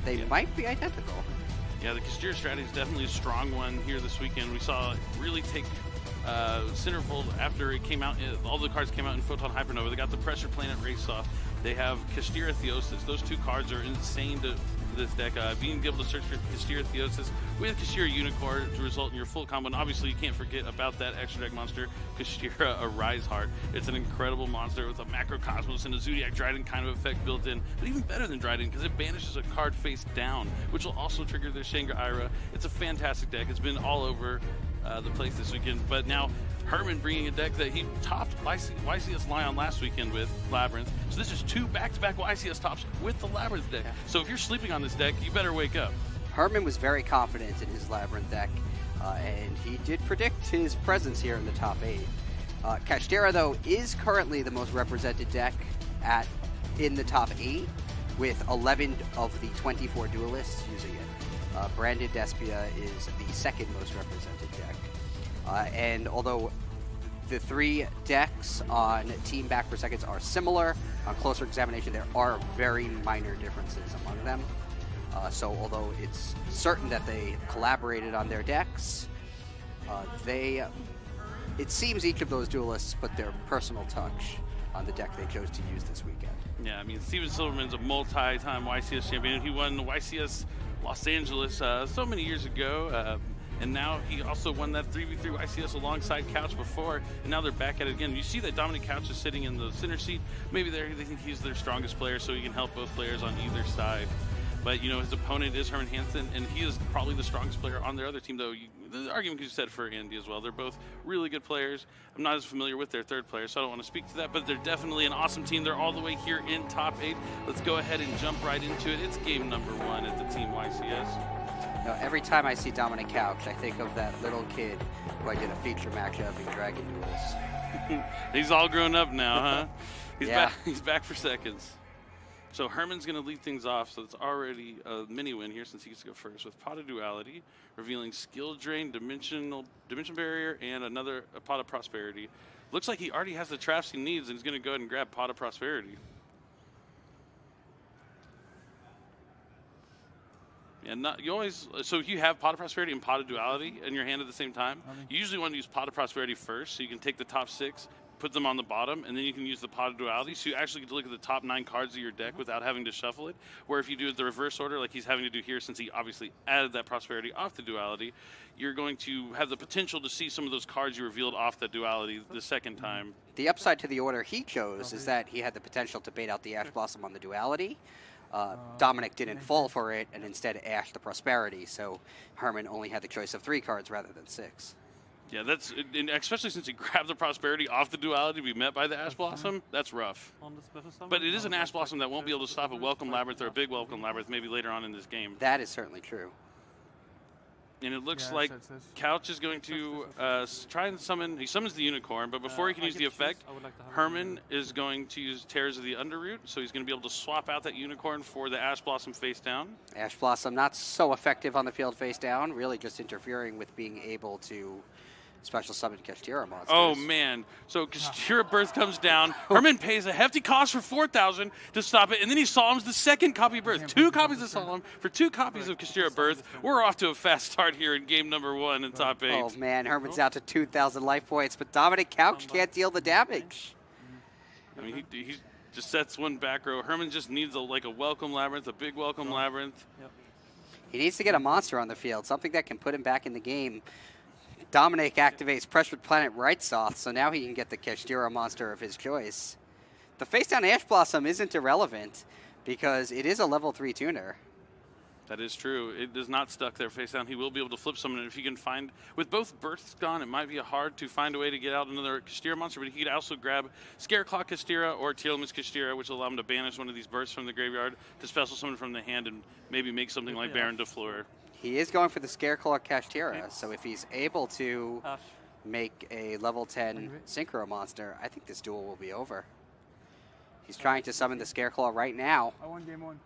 They might be identical. Yeah, the Kashtira strategy is definitely a strong one here this weekend. We saw it really take centerfold after it came out. All the cards came out in Photon Hypernova. They got the Pressure Planet Race Off. They have Kashtira Theosis. Those two cards are insane to this deck. Being able to search for Kashtira Theosis with Kashtira Unicorn to result in your full combo. And obviously, you can't forget about that extra deck monster, Kashtira Arise Heart. It's an incredible monster with a Macrocosmos and a Zodiac Dryden kind of effect built in. But even better than Dryden, because it banishes a card face down, which will also trigger their Shangri-Ira. It's a fantastic deck. It's been all over the place this weekend. But now, Herman bringing a deck that he topped YCS Lion last weekend with Labrynth. So this is 2 back-to-back YCS tops with the Labrynth deck. Yeah. So if you're sleeping on this deck, you better wake up. Herman was very confident in his Labrynth deck, and he did predict his presence here in the top 8. Kashtira, though, is currently the most represented deck in the top 8, with 11 of the 24 duelists using it. Branded Despia is the second most represented deck. And although the 3 decks on Team Back for Seconds are similar, on closer examination there are very minor differences among them. So although it's certain that they collaborated on their decks, it seems each of those duelists put their personal touch on the deck they chose to use this weekend. Yeah, I mean, Steven Silverman's a multi-time YCS champion. He won the YCS Los Angeles so many years ago. And now he also won that 3v3 YCS alongside Couch before, and now they're back at it again. You see that Dominic Couch is sitting in the center seat. Maybe they think he's their strongest player, so he can help both players on either side. But, you know, his opponent is Herman Hansen, and he is probably the strongest player on their other team, though. The argument could be said for Andy as well. They're both really good players. I'm not as familiar with their third player, so I don't want to speak to that, but they're definitely an awesome team. They're all the way here in top 8. Let's go ahead and jump right into it. It's game number 1 at the Team YCS. You know, every time I see Dominic Couch, I think of that little kid who I did a feature matchup in Dragon Duels. He's all grown up now, huh? Yeah. He's back for seconds. So Herman's going to lead things off, so it's already a mini-win here since he gets to go first with Pot of Duality, revealing Skill Drain, Dimension Barrier, and a Pot of Prosperity. Looks like he already has the traps he needs, and he's going to go ahead and grab Pot of Prosperity. And so you have Pot of Prosperity and Pot of Duality in your hand at the same time. You usually want to use Pot of Prosperity first, so you can take the top 6, put them on the bottom, and then you can use the Pot of Duality. So you actually get to look at the top 9 cards of your deck without having to shuffle it. Where if you do it the reverse order, like he's having to do here, since he obviously added that Prosperity off the Duality, you're going to have the potential to see some of those cards you revealed off the Duality the second time. The upside to the order he chose is that he had the potential to bait out the Ash Blossom on the Duality. Dominic didn't fall for it and instead ashed the Prosperity, so Herman only had the choice of 3 cards rather than 6. Yeah, that's, and especially since he grabbed the Prosperity off the Duality to be met by the Ash Blossom, that's rough. But it is an Ash Blossom that won't be able to stop a Welcome Labrynth or a big Welcome Labrynth maybe later on in this game. That is certainly true. And it looks like Couch is going to try and summon. He summons the Unicorn, but before he can use the effect, Herman is going to use Tears of the Underroot, so he's going to be able to swap out that Unicorn for the Ash Blossom face down. Ash Blossom not so effective on the field face down, really just interfering with being able to special summon Kashtira monsters. Oh, man. So Kashtira Birth comes down. Herman pays a hefty cost for 4,000 to stop it, and then he Solemns the second copy of Birth. 2 copies of Solemn for 2 copies of Kashtira Birth. We're off to a fast start here in game number 1 in top 8. Oh, man. Herman's out to 2,000 life points, but Dominic Couch can't deal the damage. I mean, he just sets 1 back row. Herman just needs a Welcome Labrynth, a big Welcome Labrynth. He needs to get a monster on the field, something that can put him back in the game. Dominic activates Pressured Planet Rightsoth, so now he can get the Kashtira monster of his choice. The face-down Ash Blossom isn't irrelevant because it is a level 3 tuner. That is true. It is not stuck there face down. He will be able to flip summon it if he can find. With both Births gone, it might be hard to find a way to get out another Kashtira monster, but he could also grab Scareclaw Kashtira or Teal'c's Kashtira, which will allow him to banish one of these Births from the graveyard to special summon from the hand and maybe make something like Baron de Fleur. He is going for the Scareclaw Kashtira, so if he's able to make a level 10 Synchro monster, I think this duel will be over. He's trying to summon the Scareclaw right now. I won game 1.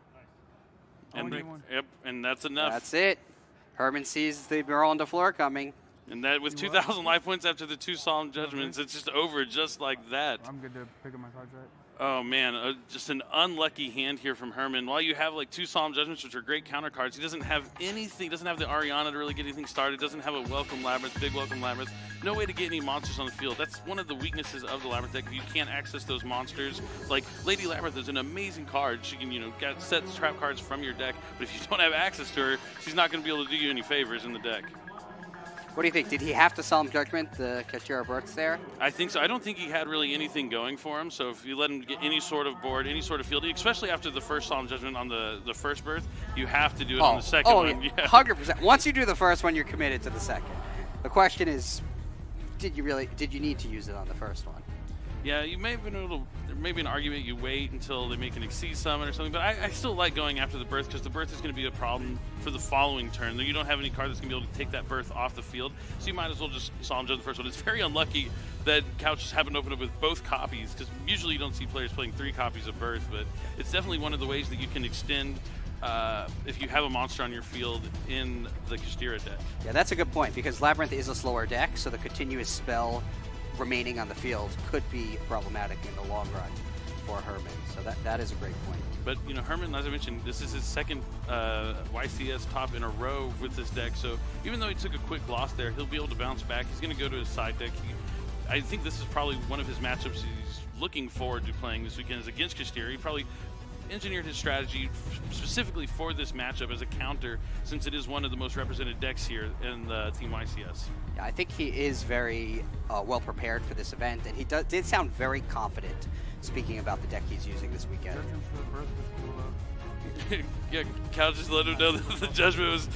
And, yep, and that's enough. That's it. Herman sees the Baron de Fleur coming. And that with 2,000 life points after the 2 Solemn Judgments, it's just over just like that. I'm good to pick up my cards, right? Oh, man, just an unlucky hand here from Herman. While you have like 2 Solemn Judgments, which are great counter cards, he doesn't have anything, doesn't have the Ariana to really get anything started, doesn't have a Welcome Labrynth, big Welcome Labrynth, no way to get any monsters on the field. That's one of the weaknesses of the Labrynth deck. You can't access those monsters. Like, Lady Labrynth is an amazing card. She can, get set trap cards from your deck, but if you don't have access to her, she's not going to be able to do you any favors in the deck. What do you think? Did he have to Solemn Judgment the Kashtira births there? I think so. I don't think he had really anything going for him. So if you let him get any sort of board, any sort of field, especially after the first Solemn Judgment on the first birth, you have to do it on the second one. Yeah, 100%. Once you do the first one, you're committed to the second. The question is, did you need to use it on the first one? Yeah, you may have been able to, there may be an argument you wait until they make an Exceed Summon or something, but I still like going after the birth because the birth is going to be a problem for the following turn. You don't have any card that's going to be able to take that birth off the field, so you might as well just Solemn Judge the first one. It's very unlucky that Couch just happened to open up with both copies because usually you don't see players playing 3 copies of birth, but it's definitely one of the ways that you can extend if you have a monster on your field in the Kashtira deck. Yeah, that's a good point because Labrynth is a slower deck, so the continuous spell remaining on the field could be problematic in the long run for Herman. So that is a great point. But, Herman, as I mentioned, this is his second YCS top in a row with this deck. So even though he took a quick loss there, he'll be able to bounce back. He's going to go to his side deck. I think this is probably one of his matchups he's looking forward to playing this weekend is against Kashtira. He probably engineered his strategy specifically for this matchup as a counter since it is one of the most represented decks here in the Team YCS. Yeah, I think he is very well prepared for this event, and he did sound very confident speaking about the deck he's using this weekend. Yeah, Cal just let him know that the judgment was...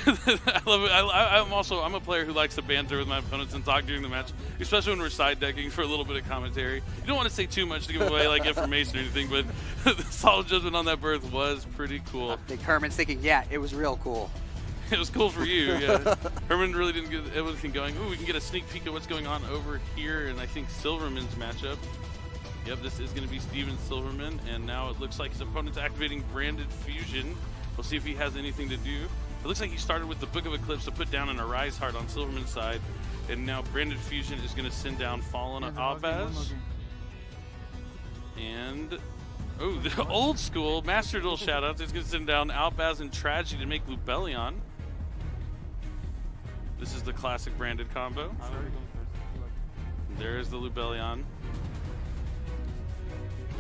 I love it. I'm a player who likes to banter with my opponents and talk during the match, especially when we're side decking for a little bit of commentary. You don't want to say too much to give away like information or anything, but the Solemn Judgment on that birth was pretty cool. I think Herman's thinking, yeah, it was real cool. It was cool for you, yeah. Herman really didn't get everything going. Ooh, we can get a sneak peek of what's going on over here in, I think, Silverman's matchup. Yep, this is going to be Steven Silverman, and now it looks like his opponent's activating Branded Fusion. We'll see if he has anything to do. It looks like he started with the Book of Eclipse to put down an Arise Heart on Silverman's side, and now Branded Fusion is going to send down Fallen Albaz. And, oh, the old school Master Duel shoutouts is going to send down Albaz and Tragedy to make Lubellion. This is the classic branded combo. There's the Lubellion.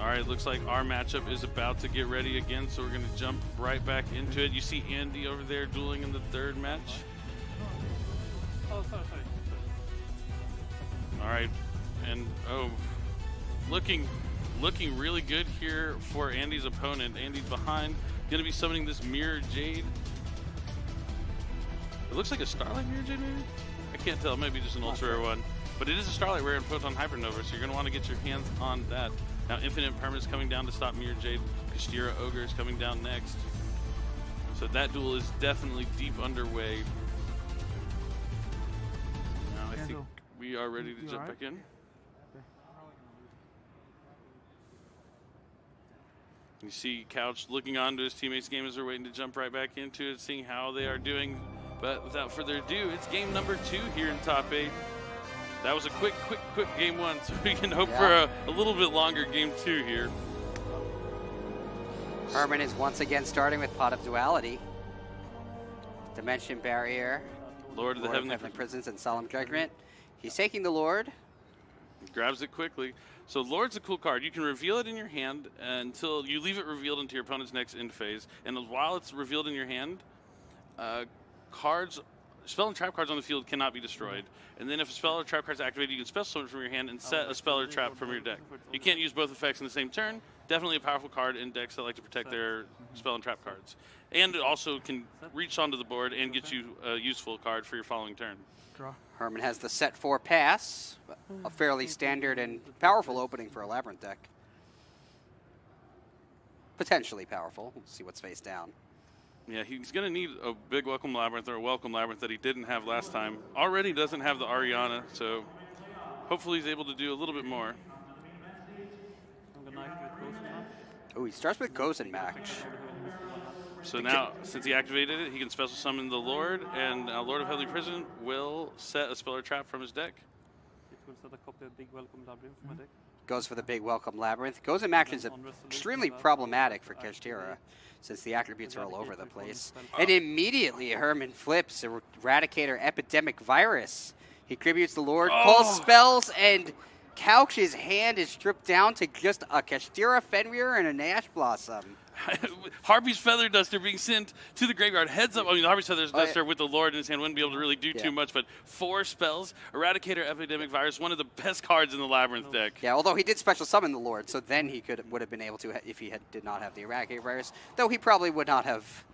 All right, looks like our matchup is about to get ready again, so we're going to jump right back into it. You see Andy over there dueling in the third match. Oh, sorry. All right, and looking really good here for Andy's opponent. Andy's behind, going to be summoning this Mirror Jade. It looks like a Starlight Mirror Jade, maybe? I can't tell, maybe just an ultra rare one. But it is a Starlight Rare and Photon Hypernova, so you're going to want to get your hands on that. Now Infinite Permanence coming down to stop Mirror Jade. Kashtira Ogre is coming down next. So that duel is definitely deep underway. Now I think we are ready to jump back in. You see Couch looking on to his teammates' game as they're waiting to jump right back into it, seeing how they are doing. But without further ado, it's game number 2 here in top 8. That was a quick game 1, so we can hope for a little bit longer game 2 here. Herman is once again starting with Pot of Duality, Dimension Barrier, Lord of the Heavenly Prisons, and Solemn Judgment. He's taking the Lord. He grabs it quickly. So Lord's a cool card. You can reveal it in your hand until you leave it revealed into your opponent's next end phase. And while it's revealed in your hand, spell and trap cards on the field cannot be destroyed. And then if a spell or trap card is activated, you can special summon from your hand and set a spell or trap from your deck. You can't use both effects in the same turn. Definitely a powerful card in decks that like to protect their spell and trap cards. And it also can reach onto the board and get you a useful card for your following turn. Herman has the set 4 pass, a fairly standard and powerful opening for a Labrynth deck. Potentially powerful. We'll see what's face down. Yeah, he's going to need a big Welcome Labrynth or a Welcome Labrynth that he didn't have last time. Already doesn't have the Ariana, so hopefully he's able to do a little bit more. Oh, he starts with Gozen Match. So now, since he activated it, he can special summon the Lord, and Lord of Heavenly Prison will set a Speller Trap from his deck. It will set a copy of Big Welcome Labrynth from my deck. Goes for the big welcome Labyrinth. Goes in matches extremely problematic for Kashtira, since the attributes are all over the place. And immediately Herman flips Eradicator Epidemic Virus. He tributes the Lord, pulls spells, and Couch's hand is stripped down to just a Kashtira Fenrir and a Nash Blossom. Harpy's Feather Duster being sent to the graveyard. Heads up. I mean, the Harpy's Feather Duster with the Lord in his hand wouldn't be able to really do too much, but 4 spells. Eradicator Epidemic Virus, one of the best cards in the Labrynth deck. Yeah, although he did special summon the Lord, so then he would have been able to if he did not have the Eradicator Virus, though he probably would not have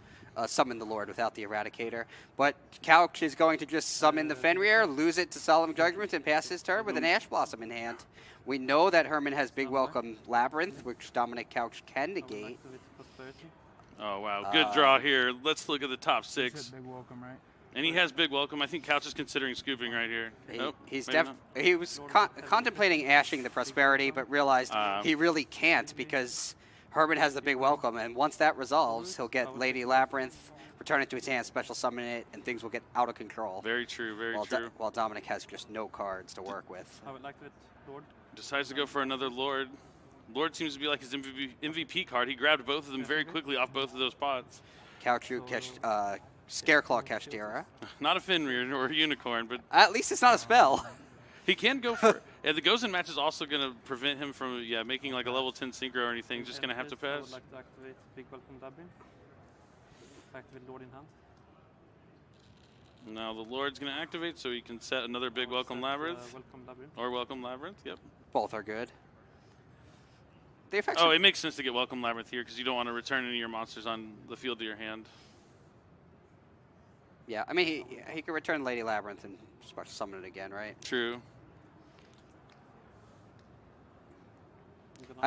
summoned the Lord without the Eradicator. But Couch is going to just summon the Fenrir, lose it to Solemn Judgment, and pass his turn with an Ash Blossom in hand. We know that Herman has Big Welcome Labrynth, which Dominic Couch can negate. Oh, wow. Good draw here. Let's look at the top 6. Big Welcome, right? And he has Big Welcome. I think Couch is considering scooping right here. He was contemplating ashing the Prosperity, but realized he really can't because Herman has the Big Welcome, and once that resolves, he'll get Lady Labyrinth, return it to his hand, special summon it, and things will get out of control. Very true, very true. While Dominic has just no cards to work with. I would like to Lord. Decides to go for another Lord. Lord seems to be like his MVP card. He grabbed both of them very quickly off both of those pots. Scareclaw Kashtira. Not a Fenrir or a Unicorn, but... At least it's not a spell. He can go for... Yeah, the Gozen match is also going to prevent him from making like a level 10 synchro or anything. Just going to have to pass. I would like to activate Big Welcome Labrynth. Activate Lord in hand. Now the Lord's going to activate so he can set another Big Welcome Labyrinth. Or Welcome Labyrinth, yep. Both are good. It makes sense to get Welcome Labyrinth here because you don't want to return any of your monsters on the field to your hand. Yeah, I mean, he could return Lady Labyrinth and special summon it again, right? True.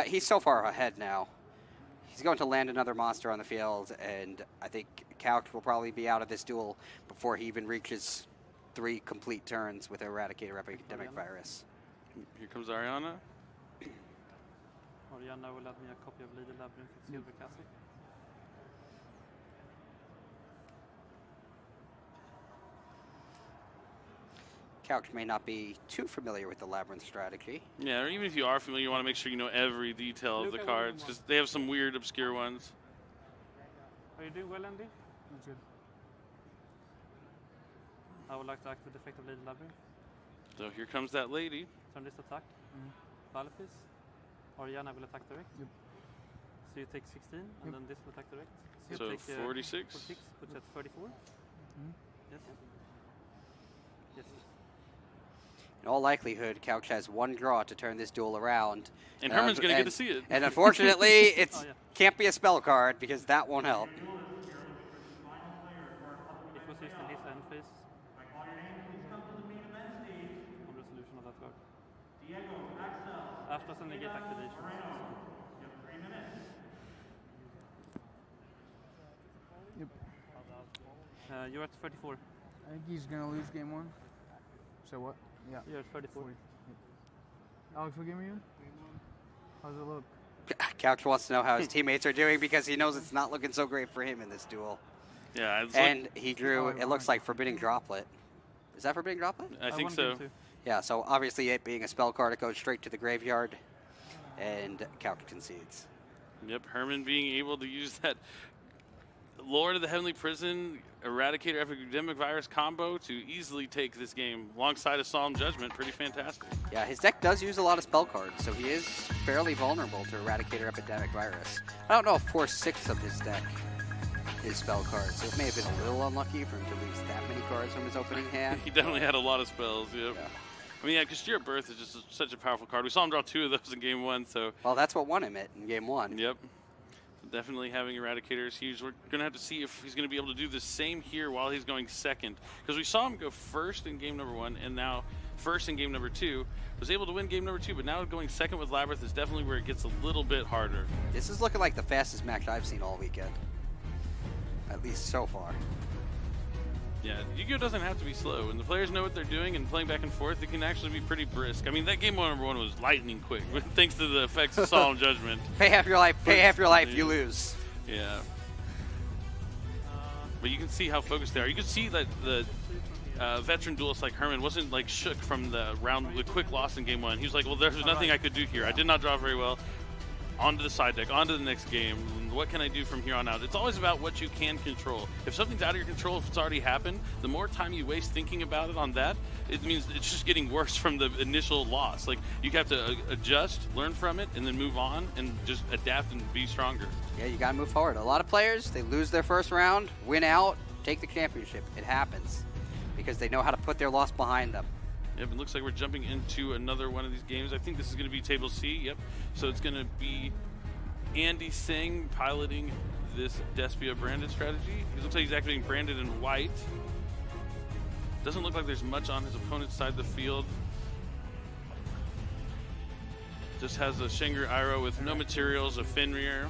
He's so far ahead now. He's going to land another monster on the field, and I think Couch will probably be out of this duel before he even reaches 3 complete turns with Eradicator Epidemic Virus. Here comes Ariana. Ariana will have me a copy of Lady Labyrinth at Silver Castle. Couch may not be too familiar with the Labyrinth strategy. Yeah, or even if you are familiar, you want to make sure you know every detail of the cards, because they have some weird, obscure ones. Are you doing well, Andy? Good. I would like to activate the effect of Lady Labyrinth. So here comes that lady. Turn this attack. Balafis. Oriana will attack direct. Yep. So you take 16, and then this will attack direct. So you take 46. 46, put at 34. Yes. Yes. In all likelihood, Couch has 1 draw to turn this duel around. And Herman's going to get to see it. And unfortunately, it can't be a spell card because that won't help. It was used in his end phase. On resolution of that card. Ash doesn't negate activation. Yep. You're at 34. I think he's going to lose game 1. So what? Yeah. You're at 34. Yep. Alex, what game are you in? How's it look? Couch wants to know how his teammates are doing because he knows it's not looking so great for him in this duel. Yeah. And he drew, it looks like Forbidding Droplet. Is that Forbidding Droplet? I think so. Yeah, so obviously it being a spell card, it goes straight to the graveyard, and Couch concedes. Yep, Herman being able to use that Lord of the Heavenly Prison, Eradicator Epidemic Virus combo to easily take this game alongside a Solemn Judgment. Pretty fantastic. Yeah, his deck does use a lot of spell cards, so he is fairly vulnerable to Eradicator Epidemic Virus. I don't know if 4/6 of his deck is spell cards, so it may have been a little unlucky for him to lose that many cards from his opening hand. He definitely had a lot of spells, yep. Yeah. I mean, yeah, Kashtira Birth is just such a powerful card. We saw him draw 2 of those in game 1, so... Well, that's what won him it in game 1. Yep. Definitely having Eradicator is huge. We're going to have to see if he's going to be able to do the same here while he's going second. Because we saw him go first in game number 1 and now first in game number 2. Was able to win game number 2, but now going second with Labrynth is definitely where it gets a little bit harder. This is looking like the fastest match I've seen all weekend. At least so far. Yeah, Yu-Gi-Oh! Doesn't have to be slow. When the players know what they're doing and playing back and forth, it can actually be pretty brisk. I mean, that game number 1 was lightning quick, thanks to the effects of Solemn Judgment. Pay half your life, you lose. Yeah. But you can see how focused they are. You can see that the veteran duelist like Herman wasn't like shook from the quick loss in game 1. He was like, well, there's nothing I could do here. I did not draw very well. On to the side deck, on to the next game. What can I do from here on out? It's always about what you can control. If something's out of your control, if it's already happened, the more time you waste thinking about it on that, it means it's just getting worse from the initial loss. Like, you have to adjust, learn from it, and then move on and just adapt and be stronger. Yeah, you got to move forward. A lot of players, they lose their first round, win out, take the championship. It happens because they know how to put their loss behind them. Yep, it looks like we're jumping into another one of these games. I think this is going to be Table C. Yep. So it's going to be Andy Singh piloting this Despia branded strategy. He looks like he's activating branded in white. Doesn't look like there's much on his opponent's side of the field. Just has a Shengri Iroh with no materials, a Fenrir.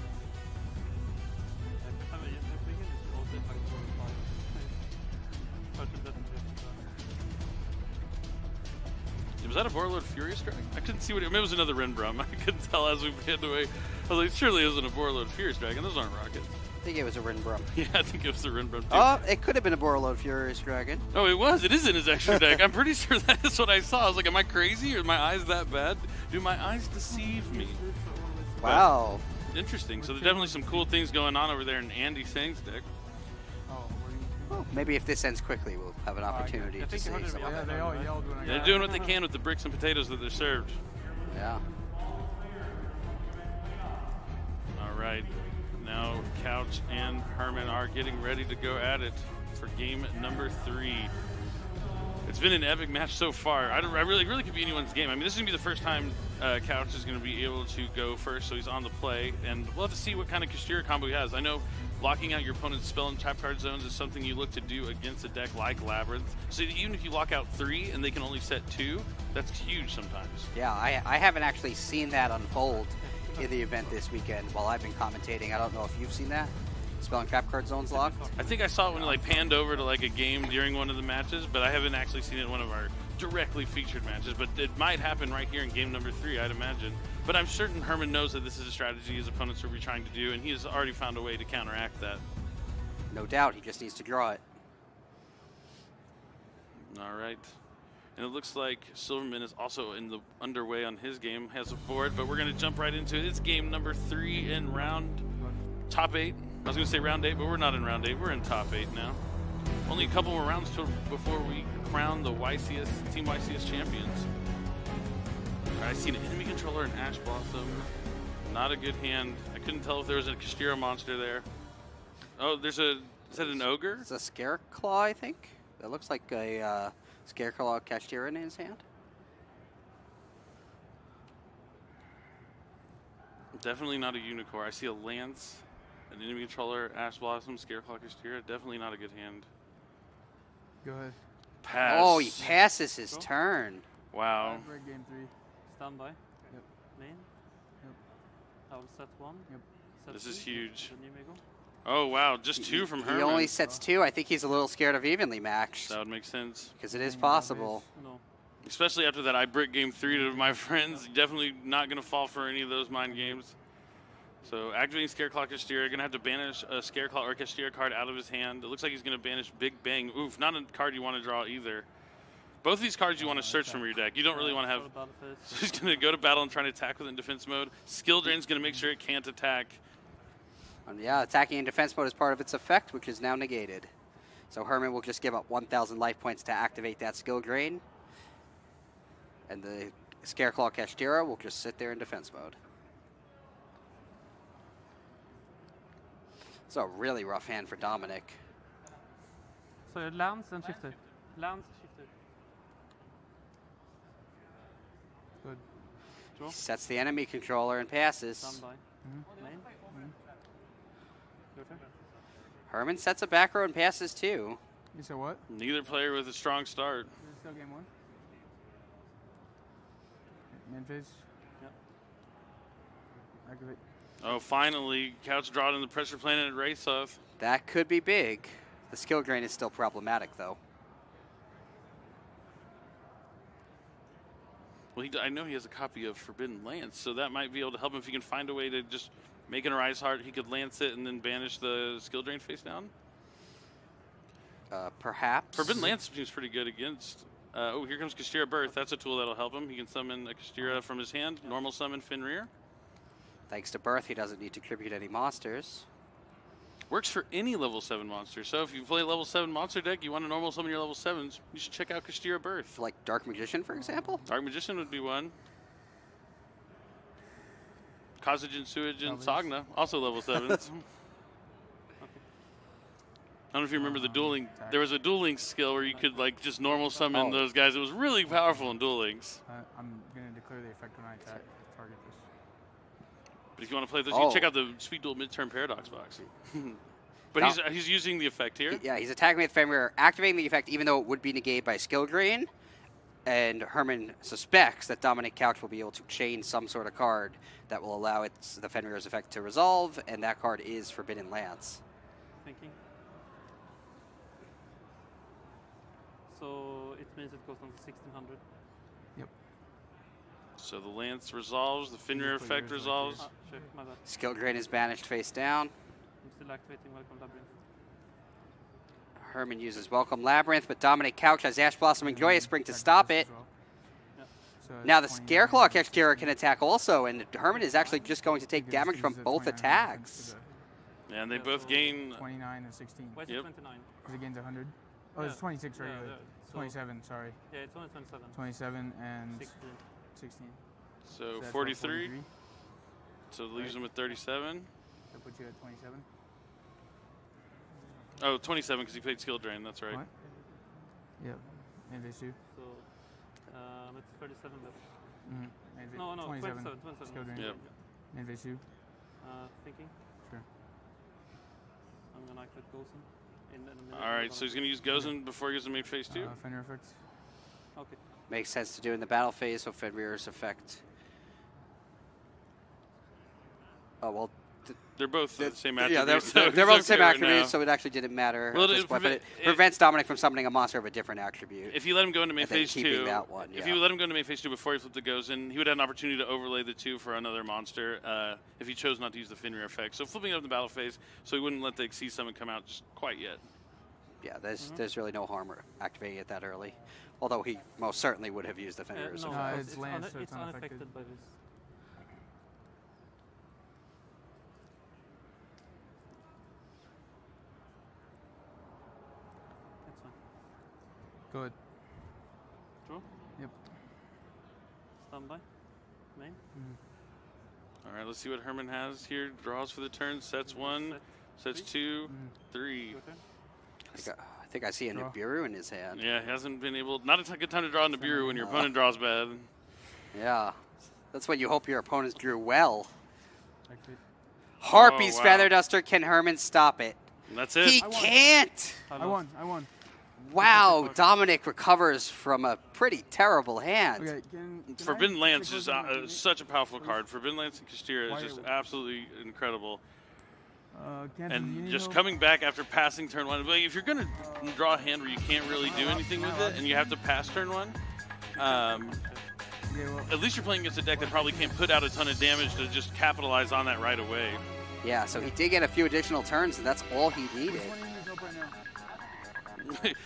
Was that a Borreload Furious Dragon? I couldn't see what it was. Another Renbrum. I couldn't tell as we panned away. I was like, surely it wasn't a Borreload Furious Dragon. Those aren't rockets. I think it was a Rinbrum. Yeah, I think it was a Renbrum too. Oh, it could have been a Borreload Furious Dragon. Oh, it was. It is in his extra deck. I'm pretty sure that is what I saw. I was like, am I crazy? Are my eyes that bad? Do my eyes deceive me? Wow. But interesting. So there's definitely some cool things going on over there in Andy Singh's deck. Well, maybe if this ends quickly, we'll have an opportunity to see some. Yeah, they all yelled when I got They're doing what they can with the bricks and potatoes that they're served. Yeah. All right. Now Couch and Herman are getting ready to go at it for game number 3. It's been an epic match so far. I really could be anyone's game. I mean, this is going to be the first time Couch is going to be able to go first, so he's on the play. And we'll have to see what kind of Kashtira combo he has. I know locking out your opponent's spell and trap card zones is something you look to do against a deck like Labrynth. So even if you lock out 3 and they can only set 2, that's huge sometimes. Yeah, I haven't actually seen that unfold in the event this weekend while I've been commentating. I don't know if you've seen that. Spell and trap card zones locked. I think I saw it when it like panned over to like a game during one of the matches, but I haven't actually seen it in one of our directly featured matches. But it might happen right here in game number 3, I'd imagine. But I'm certain Herman knows that this is a strategy his opponents will be trying to do, and he has already found a way to counteract that. No doubt, he just needs to draw it. All right. And it looks like Silverman is also in the underway on his game, has a board, but we're going to jump right into it. It's game number 3 in top 8. I was going to say round 8, but we're not in round 8. We're in top 8 now. Only a couple more rounds before we crown the Team YCS champions. All right, I see an enemy controller and Ash Blossom. Not a good hand. I couldn't tell if there was a Kashtira monster there. Oh, is that an ogre? It's a Scareclaw, I think. That looks like a Scareclaw Kashtira in his hand. Definitely not a Unicorn. I see a Lance, an enemy controller, Ash Blossom, Scareclaw Kashtira. Definitely not a good hand. Go ahead. Pass. Oh, he passes his turn. Wow. Break game 3. Stand by. Yep. Main. Yep. I will set 1. Yep. Set This 2. is huge. Then you may go. Oh, wow. Just 2 from Herman. He only sets 2. I think he's a little scared of evenly matched. That would make sense. Because it is possible. No. Especially after that I brick game 3 to my friends. Definitely not going to fall for any of those mind games. So activating Scareclaw Kashtira, going to have to banish a Scareclaw or Kashtira card out of his hand. It looks like he's going to banish Big Bang. Oof, not a card you want to draw either. Both of these cards you want to search from your deck. You don't really want to have... So he's going to go to battle and try to attack with it in defense mode. Skill Drain's going to make sure it can't attack. Yeah, attacking in defense mode is part of its effect, which is now negated. So Herman will just give up 1,000 life points to activate that skill drain. And the Scareclaw Kashtira will just sit there in defense mode. It's a really rough hand for Dominic. So it lands and shifted. Lands, shifted. Good. Draw. He sets the enemy controller and passes. Stand by. Main. Your turn. Herman sets a back row and passes too. You said what? Neither player with a strong start. Is it still game 1? Main phase. Yep. Activate. Oh, finally, Couch drawed in the pressure planet at race off. That could be big. The skill drain is still problematic though. Well, I know he has a copy of Forbidden Lance, so that might be able to help him if he can find a way to just make an Arise Heart. He could Lance it and then banish the skill drain face down. Perhaps. Forbidden Lance seems pretty good against. Oh, here comes Kashtira Birth. That's a tool that'll help him. He can summon a Kashtira from his hand. Normal summon Fenrir. Thanks to Birth, he doesn't need to tribute any monsters. Works for any level 7 monster. So if you play a level 7 monster deck, you want to normal summon your level 7s, you should check out Kashtira Birth. Like Dark Magician, for example? Dark Magician would be one. Kazagen, Suijin, Sagna, also level 7s. I don't know if you remember the dueling. There was a dueling skill where you could like just normal summon those guys. It was really powerful in Duel Links. I'm going to declare the effect when I attack. Target this. But if you want to play this, you can check out the Speed Duel Midterm Paradox box. But he's using the effect here. Yeah, he's attacking with Fenrir, activating the effect even though it would be negated by skill drain. And Herman suspects that Dominic Couch will be able to chain some sort of card that will allow the Fenrir's effect to resolve, and that card is Forbidden Lance. Thinking. So it means it goes on to 1600. Yep. So the Lance resolves, the Fenrir effect resolves. Shit, my bad. Skill drain is banished face down. I'm still activating Welcome Labrynth. Herman uses Welcome Labrynth, but Dominic Couch has Ash Blossom and Joyous Spring to stop it. So Now the Scareclaw Kashtira can attack also, and Herman is actually just going to take damage from both attacks. Yeah, and they both gain 29 and 16. Why is it 29? Because it gains 100. Oh, it's 26 regularly. 27, sorry. Yeah, it's only 27. 27 and 16. so that's 43. So it leaves him with 37. That puts you at 27. Oh, 27 because he played Skill Drain. That's right. What? Yep. And this too. So it's 37 left. Mm-hmm. No, 27. 27. Skill drain. Yep. And this too. Thinking. Sure. I'm gonna activate Gozen. All right, so he's going to use Gozen before he goes to main phase 2. Fenrir effects. Okay. Makes sense to do in the battle phase with Fenrir's effect. Oh, well. They're both the same Yeah, attribute. they're both the same attribute, so it actually didn't matter. Well, at this point, but it prevents Dominic from summoning a monster of a different attribute. If you let him go into main and then phase 2, keeping that one, if you let him go into main phase 2 before he flipped the Gozen, he would have an opportunity to overlay the 2 for another monster if he chose not to use the Fenrir effect. So flipping it up in the battle phase, so he wouldn't let the Ycs summon come out just quite yet. Yeah, there's really no harm activating it that early. Although he most certainly would have used the Fenrir's No, effect. it's Lance, so it's unaffected by this. That's fine. Good. Draw? Yep. Standby. Main. All right, let's see what Herman has here. Draws for the turn, sets 1, sets 2, 3. Your turn. I think I see a Nibiru in his hand. Yeah, he hasn't been able. Not a good time to draw a Nibiru when your opponent draws bad. Yeah, that's when you hope your opponents drew well. Actually. Harpy's wow. Feather Duster. Can Herman stop it? And that's it. He can't. I won. Wow, Dominic recovers from a pretty terrible hand. Okay, Forbidden Lance is such a powerful card. Forbidden Lance and Kashtira is just absolutely incredible. And just coming back after passing turn 1. If you're going to draw a hand where you can't really do anything with it and you have to pass turn 1, at least you're playing against a deck that probably can't put out a ton of damage to just capitalize on that right away. Yeah, so he did get a few additional turns, and that's all he needed.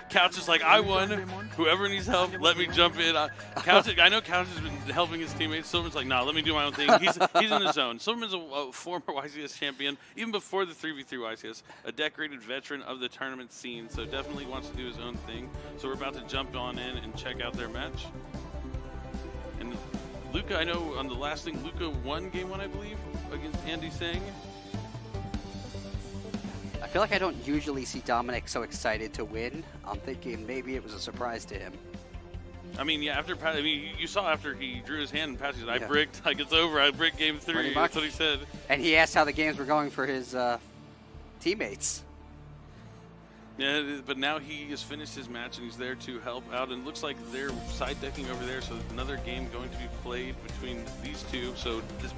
Couch is like, I won. Whoever needs help, let me jump in. I know Couch has been helping his teammates. Silverman's like, nah, let me do my own thing. He's in his zone. Silverman's a former YCS champion, even before the 3v3 YCS, a decorated veteran of the tournament scene, so definitely wants to do his own thing. So we're about to jump on in and check out their match. And Luca, I know on the last thing, Luca won game 1, I believe, against Andy Singh. I feel like I don't usually see Dominic so excited to win. I'm thinking maybe it was a surprise to him. I mean, yeah, you saw after he drew his hand and passed, he said, I bricked, like it's over, I bricked game 3. That's what he said. And he asked how the games were going for his teammates. Yeah, but now he has finished his match and he's there to help out. And it looks like they're side decking over there, so another game going to be played between these two. So this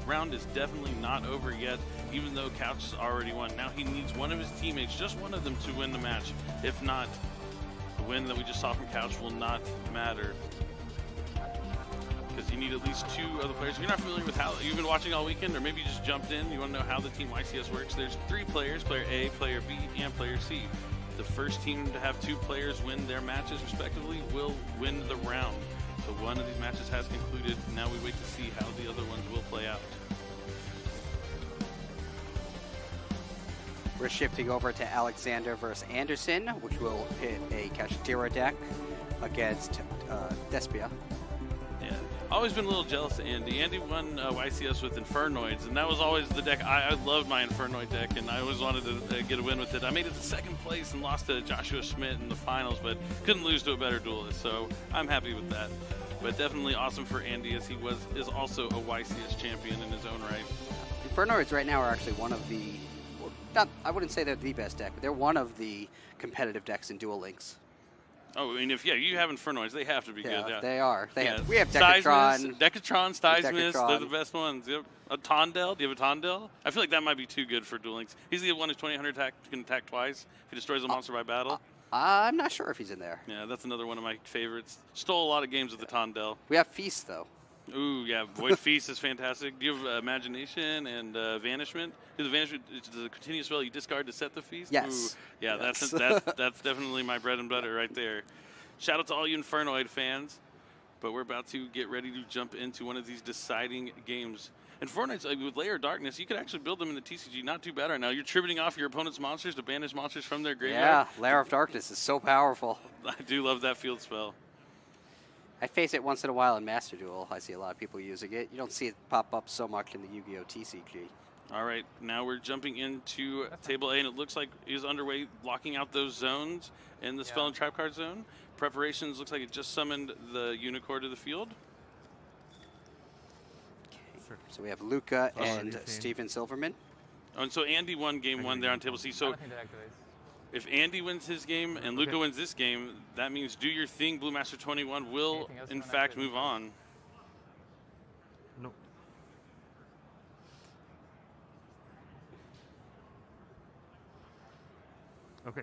round is definitely not over yet, even though Couch has already won. Now he needs one of his teammates, just one of them, to win the match. If not, the win that we just saw from Couch will not matter. Because you need at least 2 other players. If you're not familiar with how you've been watching all weekend, or maybe you just jumped in, you want to know how the team YCS works, there's 3 players, player A, player B, and player C. The first team to have 2 players win their matches respectively will win the round. So one of these matches has concluded. Now we wait to see how the other ones will play out. We're shifting over to Alexander versus Anderson, which will hit a Kashtira deck against Despia. Yeah, always been a little jealous of Andy. Andy won YCS with Infernoids, and that was always the deck. I loved my Infernoid deck, and I always wanted to get a win with it. I made it to 2nd place and lost to Joshua Schmidt in the finals, but couldn't lose to a better duelist, so I'm happy with that. But definitely awesome for Andy, as he is also a YCS champion in his own right. Infernoids right now are actually one of the, I wouldn't say they're the best deck, but they're one of the competitive decks in Duel Links. Oh, I mean, if you have Infernoids, they have to be good. Yeah, they are. We have Decatron, Decatron, Stysmith, they're the best ones. Yep. A Tondel, do you have a Tondel? I feel like that might be too good for Duel Links. He's the one who's 2000 attack, can attack twice if he destroys a monster by battle. I'm not sure if he's in there. Yeah, that's another one of my favorites. Stole a lot of games with the Tondel. We have Feast, though. Ooh, yeah, Void Feast is fantastic. Do you have Imagination and Vanishment? The Vanishment is a continuous spell you discard to set the Feast? Yes. Ooh, yeah, yes. That's definitely my bread and butter right there. Shout out to all you Infernoid fans, but we're about to get ready to jump into one of these deciding games. Infernoids, with Layer of Darkness, you could actually build them in the TCG not too bad right now. You're tributing off your opponent's monsters to banish monsters from their graveyard. Yeah, Layer of Darkness is so powerful. I do love that field spell. I face it once in a while in Master Duel. I see a lot of people using it. You don't see it pop up so much in the Yu-Gi-Oh! TCG. All right, now we're jumping into Table A, and it looks like is underway, locking out those zones in the Spell and Trap card zone. Preparations, looks like it just summoned the Unicorn to the field. Okay. So we have Luca and Steven Silverman. Oh, and so Andy won game 1 there on Table C. So if Andy wins his game and Luca wins this game, that means Do Your Thing, Blue Master 21 will, in fact, move on. Nope. Okay.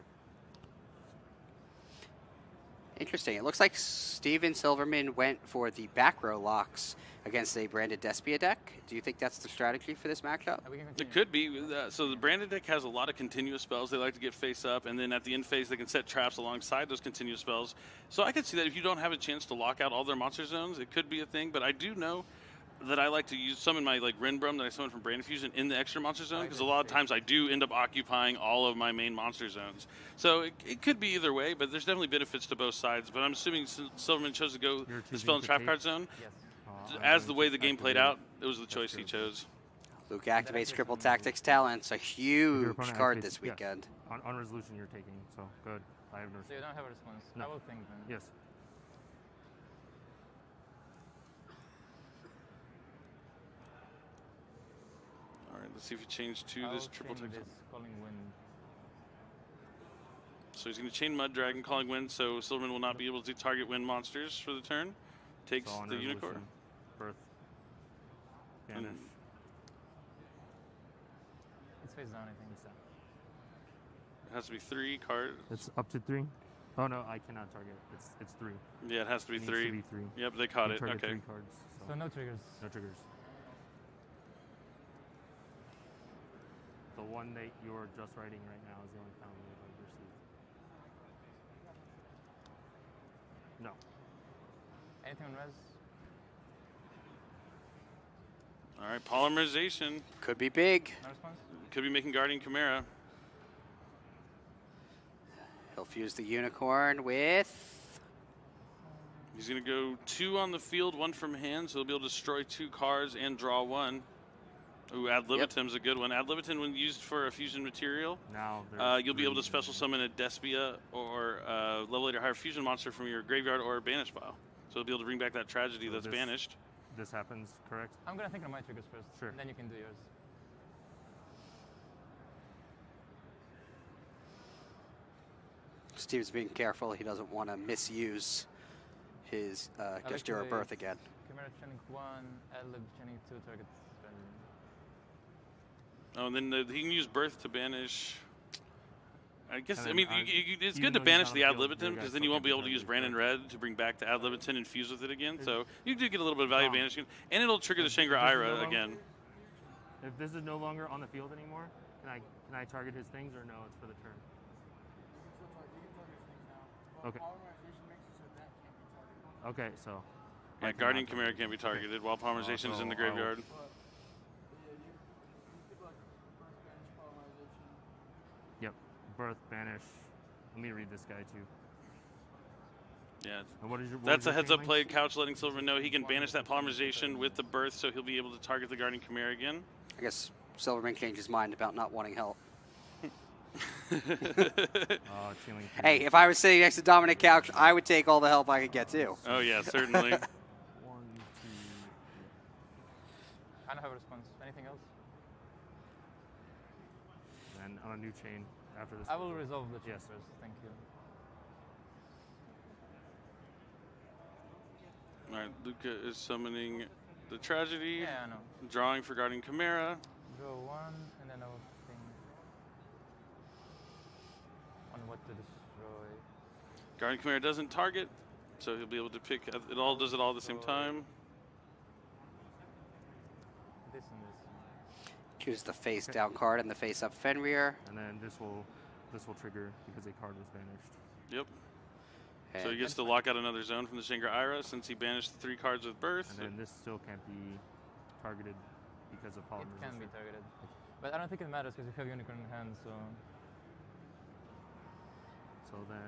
Interesting. It looks like Steven Silverman went for the back row locks against a branded Despia deck. Do you think that's the strategy for this matchup? It could be. So the branded deck has a lot of continuous spells. They like to get face up, and then at the end phase, they can set traps alongside those continuous spells. So I could see that if you don't have a chance to lock out all their monster zones, it could be a thing. But I do know that I like to use some in my Rinbrum that I summon from Brand Fusion in the extra monster zone, because a lot of times I do end up occupying all of my main monster zones. So it could be either way, but there's definitely benefits to both sides. But I'm assuming Silverman chose to go the Spell and Trap card zone. Yes. As the way the game played out, it was the choice he chose. Luke activates Cripple Tactics Talents, a huge card this weekend. Yes. On resolution you're taking, so good. I have no. So you don't have a response? No. I will think then. Yes. All right, let's see if he changed to this triple text. Calling Wind. So he's going to chain Mud Dragon, Calling Wind, so Silverman will not be able to target wind monsters for the turn. Takes So the Unicorn. Birth. Banish. It's face down, I think. It has to be 3 cards. It's up to 3. Oh no, I cannot target. It's 3. Yeah, it has to be It 3. needs to be 3. Yep, they caught You it. target Okay. 3 cards. So no triggers. No triggers. The one that you're just writing right now is the only penalty I've received. No. Anything on res? All right, Polymerization. Could be big. No response? Could be making Guardian Chimera. He'll fuse the Unicorn with... He's going to go 2 on the field, 1 from hand, so he'll be able to destroy 2 cards and draw 1. Ooh, Ad Libitum's a good one. Ad Libitum, when used for a fusion material, Now you'll be able to special summon a Despia or level 8 or higher fusion monster from your graveyard or banish pile. So you'll be able to bring back that tragedy that's banished. This happens, correct? I'm going to think on my triggers first. Sure. And then you can do yours. Steve's being careful. He doesn't want to misuse his Kashtira Birth again. Chimera Chaining 1, Ad-lib Chaining 2 targets. Oh, and then he can use Birth to banish. I guess, And I mean, then, it's even good to though he's banish not the on Ad the field, Libitum, you because guys then you still won't be can able to use target Brandon Red to bring back the Ad Libitum and fuse with it again. So you do get a little bit of value banishing. And it'll trigger the Shangri-Ira again. If this is no longer on the field anymore, can I target his things or no? It's for the turn. Okay. Polymerization makes it so that can't be targeted. Okay, so. Yeah, Guardian Chimera can't be targeted while Polymerization is in the so I'll- graveyard. But yeah, you could like burst banish polymerization. Yep. Birth, banish. Let me read this guy too. Yeah. And what is your? That's a heads-up play. Couch letting Silverman know he can banish that Polymerization with the Birth, so he'll be able to target the Guardian Chimera again. I guess Silverman changed his mind about not wanting help. Hey, if I was sitting next to Dominic Couch, I would take all the help I could get too. Oh yeah, certainly. 1, 2. I don't have a response. Anything else? And on a new chain after this. I will resolve the chain Yes. first. Thank you. All right, Luca is summoning the Tragedy, Yeah, I know. drawing for Guardian Chimera. Draw 1, and then I'll think on what to destroy. Guardian Chimera doesn't target, so he'll be able to pick it all. Does it all at the same time? This and this. Choose the face down card and the face up Fenrir. And then this will trigger because a card was banished. Yep. So he And gets to lock out another zone from the Shangri-Ira since he banished 3 cards with Birth. And then this still can't be targeted because of It polymerization. can be targeted. But I don't think it matters because you have Unicorn in hand, so. So then.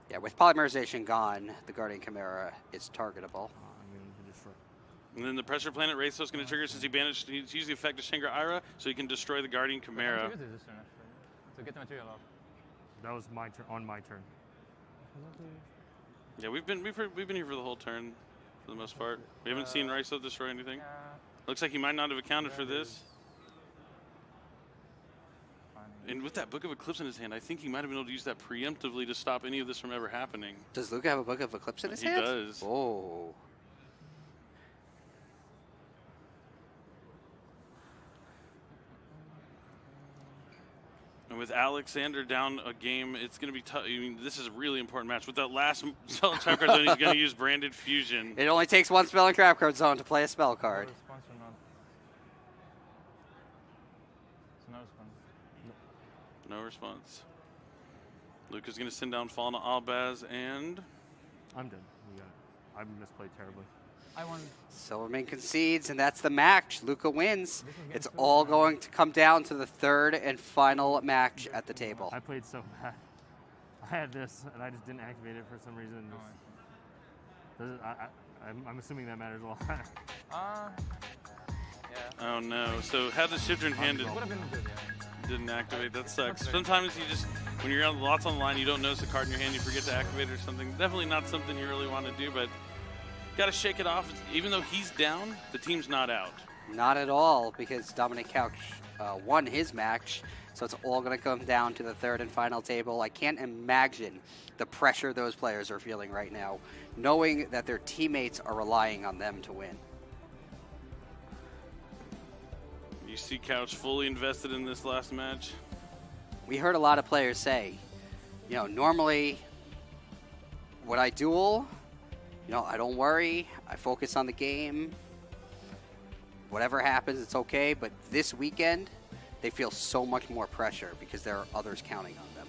yeah, with polymerization gone, the Guardian Chimera is targetable. I'm going to destroy. And then the Pressure Planet Wraith is going to trigger since he banished. He's used the effect of Shangri-Ira, so he can destroy the Guardian But I Chimera. can use it this turn actually. To get the material off. That was my turn. On my turn. Yeah, we've been here for the whole turn, for the most part. We haven't seen Raiso destroy anything. Looks like he might not have accounted for this. And with that Book of Eclipse in his hand, I think he might have been able to use that preemptively to stop any of this from ever happening. Does Luca have a Book of Eclipse in his He hand? does. Oh. And with Alexander down a game, it's going to be tough. I mean, this is a really important match. With that last spell and trap card zone, he's going to use Branded Fusion. It only takes 1 spell and trap card zone to play a spell card. Response or not? It's no response. No response. Luke is going to send down Fallen Albaz and... I'm dead. We got it. I misplayed terribly. I won. Silverman concedes, and that's the match. Luca wins. This is It's against all Silverman. going to come down to the third and final match at the table. I played so bad. I had this, and I just didn't activate it for some reason. I'm assuming that matters a lot. Yeah. Oh no. So had the shifter in hand, it Would have been good, yeah. didn't activate. That sucks. Sometimes you just, when you're on lots on the line, you don't notice the card in your hand, you forget to activate it or something. Definitely not something you really want to do, but got to shake it off. Even though he's down, the team's not out. Not at all, because Dominic Couch won his match, so it's all going to come down to the third and final table. I can't imagine the pressure those players are feeling right now, knowing that their teammates are relying on them to win. You see Couch fully invested in this last match. We heard a lot of players say, you know, normally when I duel, you know, I don't worry. I focus on the game. Whatever happens, it's okay. But this weekend, they feel so much more pressure because there are others counting on them.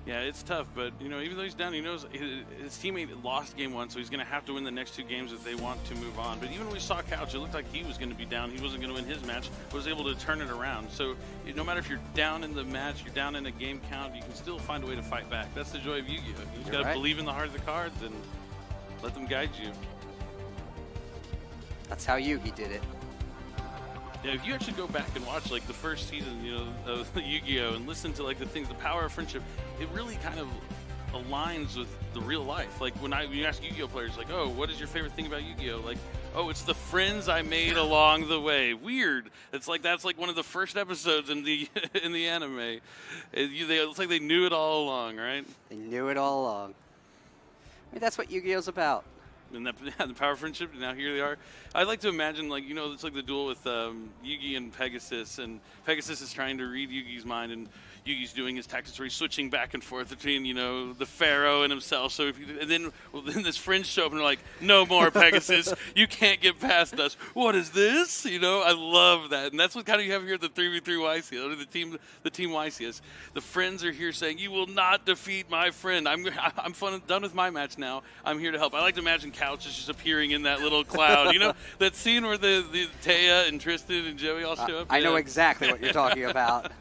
Yeah, it's tough, but you know, even though he's down, he knows his teammate lost game 1, so he's going to have to win the next 2 games if they want to move on. But even when we saw Couch, it looked like he was going to be down. He wasn't going to win his match, but was able to turn it around. So no matter if you're down in the match, you're down in a game count, you can still find a way to fight back. That's the joy of Yu-Gi-Oh! You just got to believe in the heart of the cards and let them guide you. That's how Yugi did it. Yeah, if you actually go back and watch like the first season, you know, of Yu-Gi-Oh! And listen to like the things, the power of friendship, it really kind of aligns with the real life. Like when you ask Yu-Gi-Oh! Players, like, oh, what is your favorite thing about Yu-Gi-Oh? Like, oh, it's the friends I made along the way. Weird. It's like that's like one of the first episodes in the in the anime. It's like they knew it all along, right? They knew it all along. I mean, that's what Yu-Gi-Oh's about. And that, the power of friendship, and now here they are. I'd like to imagine, like, you know, it's like the duel with Yugi and Pegasus, and Pegasus is trying to read Yugi's mind, and Yugi's doing his tactics where he's switching back and forth between, you know, the Pharaoh and himself. So and then this friends show up and they're like, no more, Pegasus. You can't get past us. What is this? You know, I love that. And that's what kind of you have here at the 3v3 YCS, or the team YCS. The friends are here saying, you will not defeat my friend. I'm done with my match now. I'm here to help. I like to imagine Couch is just appearing in that little cloud. You know, that scene where the Taya and Tristan and Joey all show up? I know exactly what you're talking about.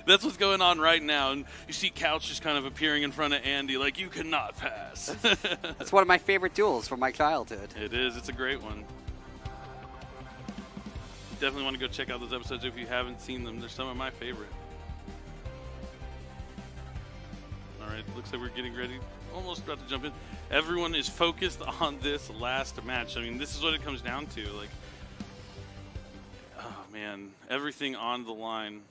That's what's going on right now, and you see Couch just kind of appearing in front of Andy like, you cannot pass. That's one of my favorite duels from my childhood. It is. It's a great one. Definitely want to go check out those episodes if you haven't seen them. They're some of my favorite. All right, looks like we're getting ready. Almost about to jump in. Everyone is focused on this last match. I mean, this is what it comes down to. Like, oh, man, everything on the line.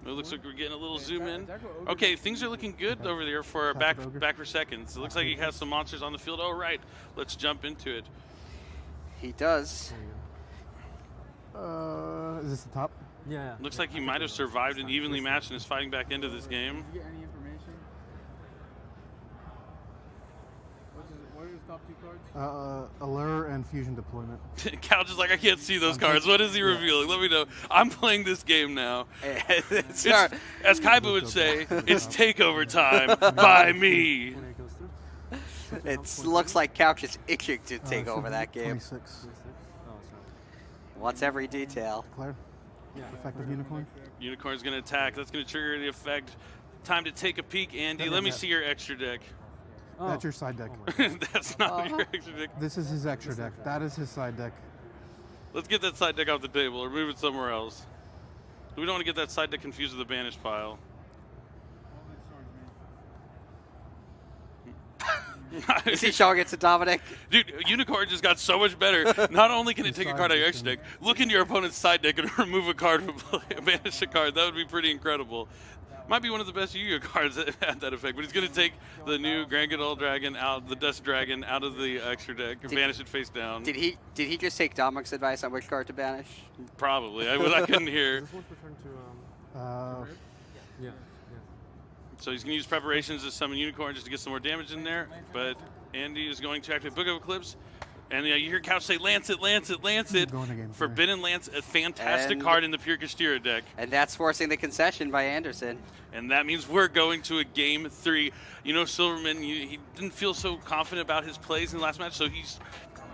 It looks like we're getting a little zoom in. Okay, things are looking good over there for back for seconds. It looks like he has some monsters on the field. Oh, right. Let's jump into it. He does. Is this the top? Yeah. Looks like he might have survived an evenly match and is fighting back into this game. Did you get any information? What are his top 2 cards? Allure and Fusion Deployment. Couch is like, I can't see those cards. What is he revealing? Let me know. I'm playing this game now. It's, as Kaiba would say, it's takeover time by me. it looks like Couch is itching to take over that game. 26. Wants every detail. Declare. Effective Unicorn. Unicorn's going to attack. That's going to trigger the effect. Time to take a peek, Andy. Let me see your extra deck. That's your side deck. That's not your extra deck. This is his extra deck. That is his side deck. Let's get that side deck off the table or move it somewhere else. We don't want to get that side deck confused with the banished pile. Is he showing it to Dominic? Dude, Unicorn just got so much better. Not only can it take a card out of your extra deck, look into your opponent's side deck and remove a card from play, banish a card. That would be pretty incredible. Might be one of the best Yu-Gi-Oh cards that had that effect, but he's going to take the new Grand Gadol Dragon out, the Dust Dragon out of the extra deck and banish it face down. Did he just take Dominic's advice on which card to banish? Probably. I couldn't hear. Does this one return to yeah. So he's going to use preparations to summon Unicorn just to get some more damage in there, but Andy is going to activate Book of Eclipse. And you hear Couch say, Lance it, Lance it, Lance it. Forbidden Lance, a fantastic card in the pure Kashtira deck. And that's forcing the concession by Anderson. And that means we're going to a game 3. You know, Silverman, he didn't feel so confident about his plays in the last match, so he's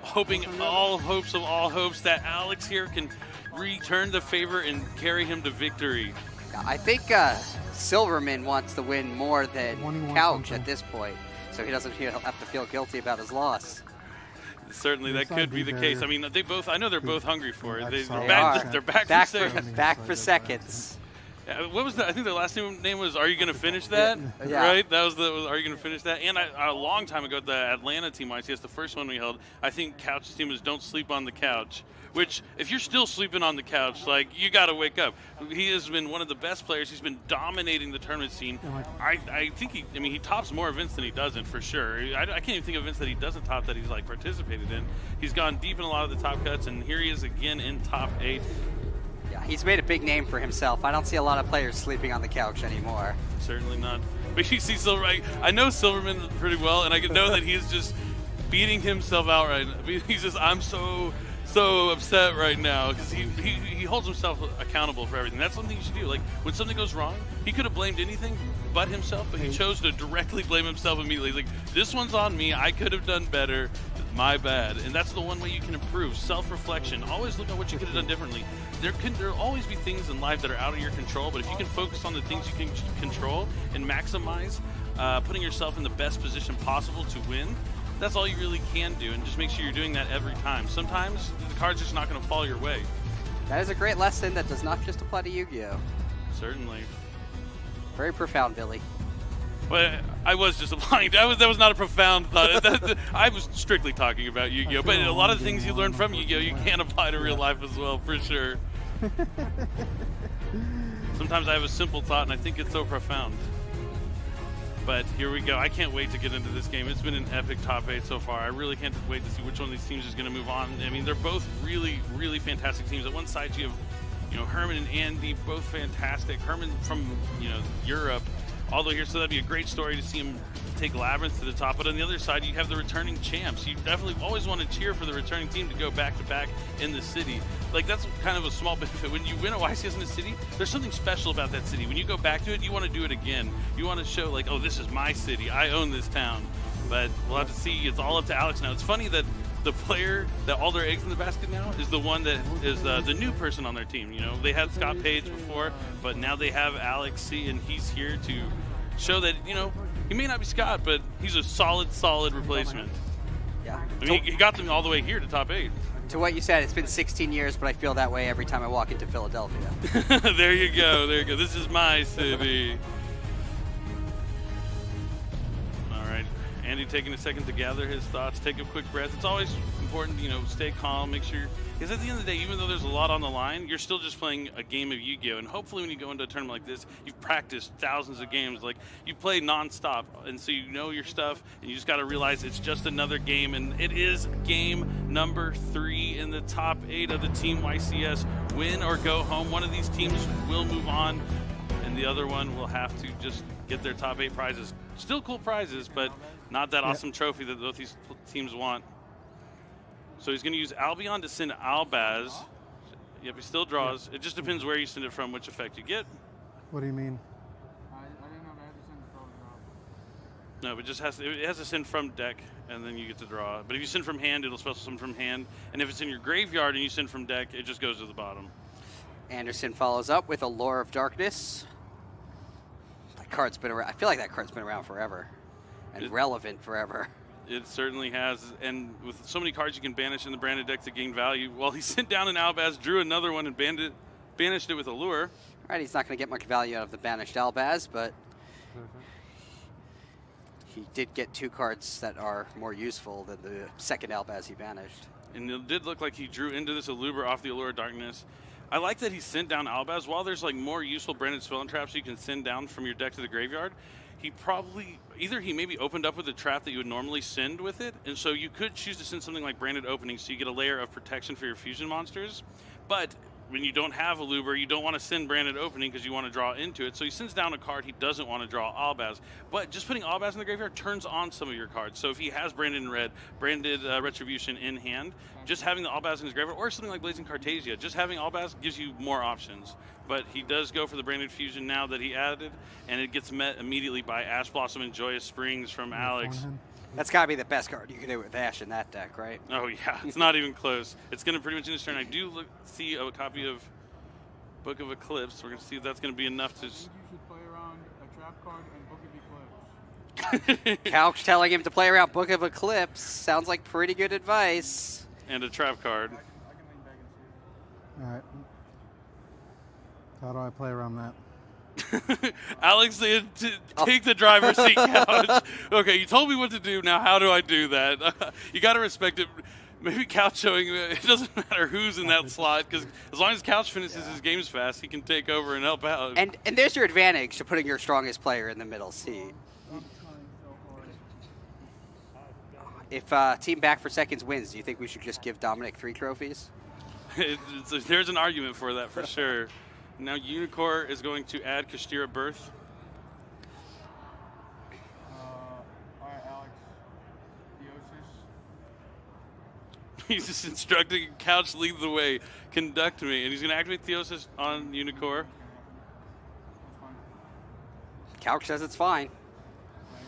hoping all hopes of all hopes that Alex here can return the favor and carry him to victory. I think Silverman wants to win more than Couch at this point, so he doesn't have to feel guilty about his loss. Certainly, that could be the case. I mean, I know they're both hungry for it. They're back for seconds. What was that? I think their last name was "Are you going to finish that?" Yeah. Right? That was "Are you going to finish that?" And a long time ago, the Atlanta team YCS, the first one we held, I think Couch's team was "Don't sleep on the couch." Which, if you're still sleeping on the couch, like, you got to wake up. He has been one of the best players. He's been dominating the tournament scene. I think he tops more events than he doesn't, for sure. I can't even think of events that he doesn't top that he's, like, participated in. He's gone deep in a lot of the top cuts, and here he is again in top 8. Yeah, he's made a big name for himself. I don't see a lot of players sleeping on the couch anymore. Certainly not. But you see I know Silverman pretty well, and I know that he's just beating himself out right now. He's just, I'm so upset right now because he holds himself accountable for everything. That's something you should do. Like, when something goes wrong, he could have blamed anything but himself, but he chose to directly blame himself immediately. He's like, this one's on me. I could have done better. My bad. And that's the one way you can improve. Self-reflection. Always look at what you could have done differently. There'll always be things in life that are out of your control, but if you can focus on the things you can control and maximize putting yourself in the best position possible to win, that's all you really can do, and just make sure you're doing that every time. Sometimes the card's just not going to fall your way. That is a great lesson that does not just apply to Yu-Gi-Oh! Certainly. Very profound, Billy. But I was just applying. That was not a profound thought. I was strictly talking about Yu-Gi-Oh! But a lot of things you learn from Yu-Gi-Oh! You can apply to real life as well, for sure. Sometimes I have a simple thought, and I think it's so profound. But here we go. I can't wait to get into this game. It's been an epic top 8 so far. I really can't wait to see which one of these teams is going to move on. I mean, they're both really, really fantastic teams. At one side, you have, Herman and Andy, both fantastic. Herman from, Europe, all the way here, so that'd be a great story to see him take Labrynth to the top. But on the other side, you have the returning champs. You definitely always want to cheer for the returning team to go back-to-back in the city. Like, that's kind of a small benefit. When you win a YCS in a city, there's something special about that city. When you go back to it, you want to do it again. You want to show, like, oh, this is my city. I own this town. But we'll have to see. It's all up to Alex now. It's funny that the player that all their eggs in the basket now is the one that is the new person on their team. They had Scott Page before, but now they have Alex C, and he's here to show that, he may not be Scott, but he's a solid replacement. Yeah. I mean, he got them all the way here to top 8. To what you said, it's been 16 years, but I feel that way every time I walk into Philadelphia. There you go. This is my city. All right. Andy taking a second to gather his thoughts, take a quick breath. It's always important, stay calm, make sure, because at the end of the day, even though there's a lot on the line, you're still just playing a game of Yu-Gi-Oh! And hopefully when you go into a tournament like this, you've practiced thousands of games. Like, you play nonstop, and so you know your stuff, and you just got to realize it's just another game, and it is game number 3 in the top 8 of the Team YCS. Win or go home. One of these teams will move on, and the other one will have to just get their top 8 prizes. Still cool prizes, but not that awesome trophy that both these teams want. So he's going to use Albion to send Albaz. Yep, he still draws. It just depends where you send it from, which effect you get. What do you mean? I didn't know if I had to send the phone drop. No, it has to send from deck, and then you get to draw. But if you send from hand, it'll special send from hand. And if it's in your graveyard and you send from deck, it just goes to the bottom. Anderson follows up with Allure of Darkness. That card's been around. I feel like that card's been around forever and relevant forever. It certainly has, and with so many cards you can banish in the branded deck to gain value. Well, he sent down an Albaz, drew another one, and banished it with Allure. All right, he's not going to get much value out of the banished Albaz, but he did get 2 cards that are more useful than the second Albaz he banished. And it did look like he drew into this Allure off the Allure of Darkness. I like that he sent down Albaz. While there's like more useful branded spell and traps you can send down from your deck to the graveyard, he probably, either he maybe opened up with a trap that you would normally send with it, and so you could choose to send something like Branded Opening so you get a layer of protection for your fusion monsters. But when you don't have a Luber, you don't want to send Branded Opening because you want to draw into it. So he sends down a card he doesn't want to draw Albaz. But just putting Albaz in the graveyard turns on some of your cards. So if he has Branded in red, Branded Retribution in hand, just having the Albaz in his graveyard, or something like Blazing Cartasia, just having Albaz gives you more options. But he does go for the Branded Fusion now that he added, and it gets met immediately by Ash Blossom and Joyous Springs from Alex. That's got to be the best card you can do with Ash in that deck, right? Oh, yeah. It's not even close. It's going to pretty much end his turn. I do see a copy of Book of Eclipse. We're going to see if that's going to be enough to... I think you should play around a trap card and Book of Eclipse. Couch telling him to play around Book of Eclipse. Sounds like pretty good advice. And a trap card. I can lean back and see it. All right. How do I play around that? Alex, take the driver's seat, Couch. Okay, you told me what to do. Now, how do I do that? You got to respect it. Maybe Couch showing, it doesn't matter who's in that slot, because as long as Couch finishes his games fast, he can take over and help out. And there's your advantage to putting your strongest player in the middle seat. I'm trying so hard. If Team Back for Seconds wins, do you think we should just give Dominic 3 trophies? There's an argument for that, for sure. Now Unicorn is going to add Kashtira Birth. All right, Alex. Theosis. He's just instructing Couch lead the way, conduct me, and he's going to activate Theosis on Unicorn. That's fine. Couch says it's fine. Right.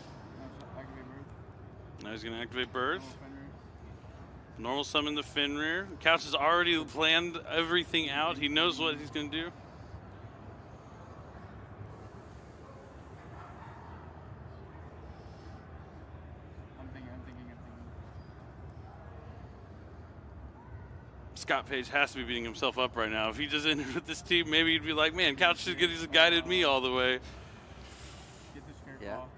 Activate Birth. Now he's going to activate Birth. Fenrir. Normal summon the Fenrir. Couch has already planned everything out. He knows what he's going to do. I'm thinking. Scott Page has to be beating himself up right now. If he just entered with this team, maybe he'd be like, man, Couch should get, he's guided me all the way. Get this character Yeah. off.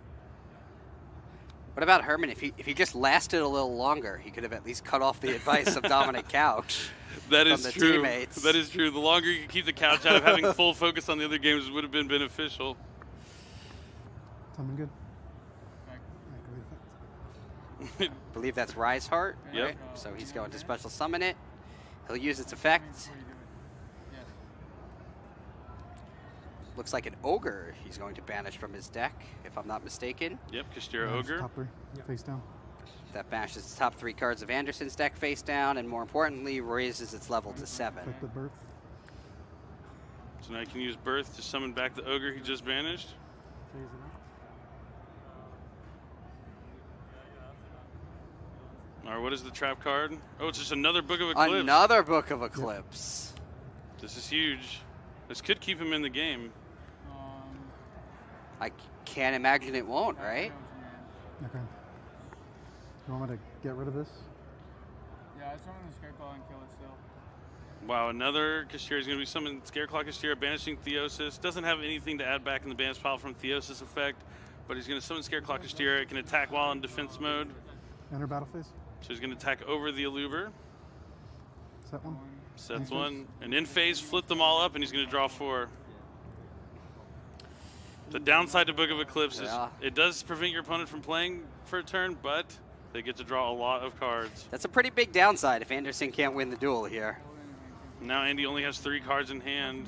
What about Herman? If he just lasted a little longer, he could have at least cut off the advice of Dominic Couch. That from is the true. teammates. That is true. The longer you can keep the Couch out of having full focus on the other games would have been beneficial. Something good? I believe that's Rise Heart, Yep. right? So he's going to special summon it. He'll use its effect. Before you do it. Yes. Looks like an Ogre he's going to banish from his deck, if I'm not mistaken. Yep, Kashtira Banish Ogre. Top 3, face down. That banishes the top 3 cards of Anderson's deck face down, and more importantly, raises its level to 7. Affected birth. So now you can use Birth to summon back the Ogre he just banished. Please, you know. All right, what is the trap card? Oh, it's just another Book of Eclipse. Another Book of Eclipse. This is huge. This could keep him in the game. I can't imagine it won't, right? Okay. You want me to get rid of this? Yeah, I summon the Scareclaw and kill it still. Wow, another Kashtira is going to be summoned. Scareclaw Kashtira, banishing Theosis. Doesn't have anything to add back in the banish pile from Theosis effect, but he's going to summon Scareclaw Kashtira. It can attack while in defense mode. Enter battle phase. So he's going to attack over the Aluber. Set one. Sets one. And in phase, flip them all up, and he's going to draw 4. The downside to Book of Eclipse is it does prevent your opponent from playing for a turn, but they get to draw a lot of cards. That's a pretty big downside if Anderson can't win the duel here. Now Andy only has 3 cards in hand,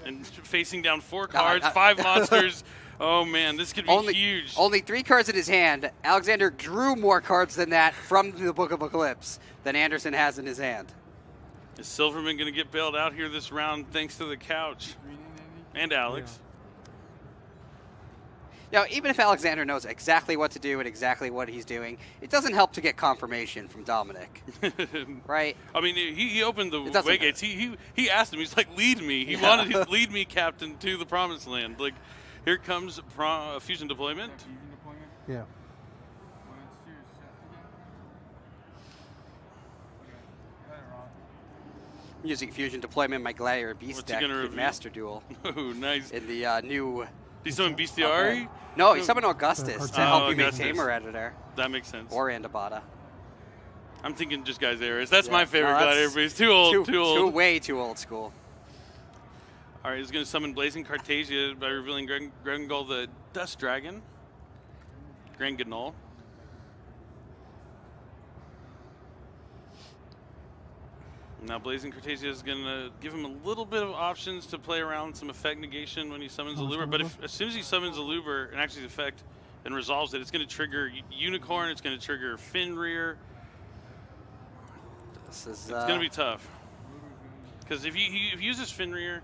and facing down 4 cards, 5 monsters. Oh man, this could be huge. Only 3 cards in his hand. Alexander drew more cards than that from the Book of Eclipse than Anderson has in his hand. Is Silverman going to get bailed out here this round thanks to the couch? And Alex. Now, even if Alexander knows exactly what to do and exactly what he's doing, it doesn't help to get confirmation from Dominic, right? I mean, he opened the doesn't way gates. He asked him. He's like, lead me. He wanted his lead me captain to the promised land. Like, here comes fusion deployment. Fusion deployment. Yeah. When it's your set again. Okay. Let it rock. Using fusion deployment, my Gladiator Beast What's he deck gonna could reveal? Master Duel Oh, nice. in the new. Did he summon Bestiari? No, he summoned Augustus to help you make Augustus. Tamer Editor That makes sense. or Andabata. I'm thinking just Guys Eris. That's Yeah. my favorite No, Gladiator that's Beast. Too old. Too old. Way too old school. All right, he's going to summon Blazing Cartasia by revealing Grengol the Dust Dragon. Grenganol. Now Blazing Cartasia is going to give him a little bit of options to play around some effect negation when he summons Aluber. But as soon as he summons Aluber and actually the effect and resolves it, it's going to trigger Unicorn. It's going to trigger Fenrir. This is It's going to be tough. Because if he uses Fenrir,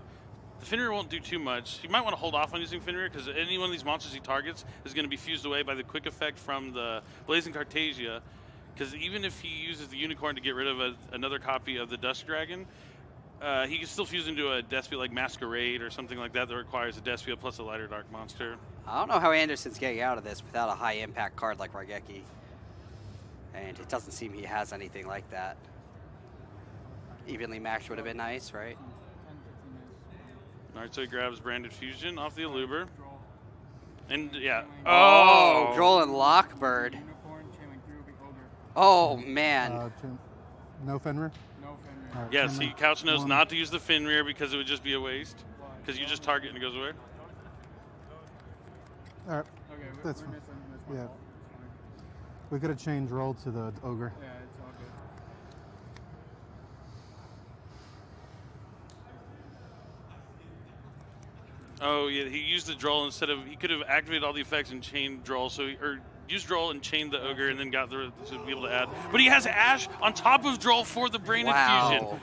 the Fenrir won't do too much. You might want to hold off on using Fenrir because any one of these monsters he targets is going to be fused away by the quick effect from the Blazing Cartasia. Because even if he uses the Unicorn to get rid of another copy of the Dust Dragon, he can still fuse into a Despia like Masquerade or something like that that requires a Despia plus a lighter dark monster. I don't know how Anderson's getting out of this without a high impact card like Raigeki. And it doesn't seem he has anything like that. Evenly matched would have been nice, right? 10, 15 minutes. All right, so he grabs Branded Fusion off the Aluber. Draw. And yeah. Oh, Droll and Lockbird. Unicorn, Chainlink 3 will be Ogre. Oh, man. No Fenrir? No Fenrir. All right, Yes, Fenrir. Couch knows One. not to use the Fenrir because it would just be a waste. Because you just target and it goes away. All right. Okay, That's we're fine. missing this one. Yeah. It's fine. We could have changed roll to the Ogre. Yeah, it's all good. Oh yeah, he used the Droll instead of he could have activated all the effects and chained Droll, or used Droll and chained the Ogre and then got to be able to add. But he has Ash on top of Droll for the Brain Infusion.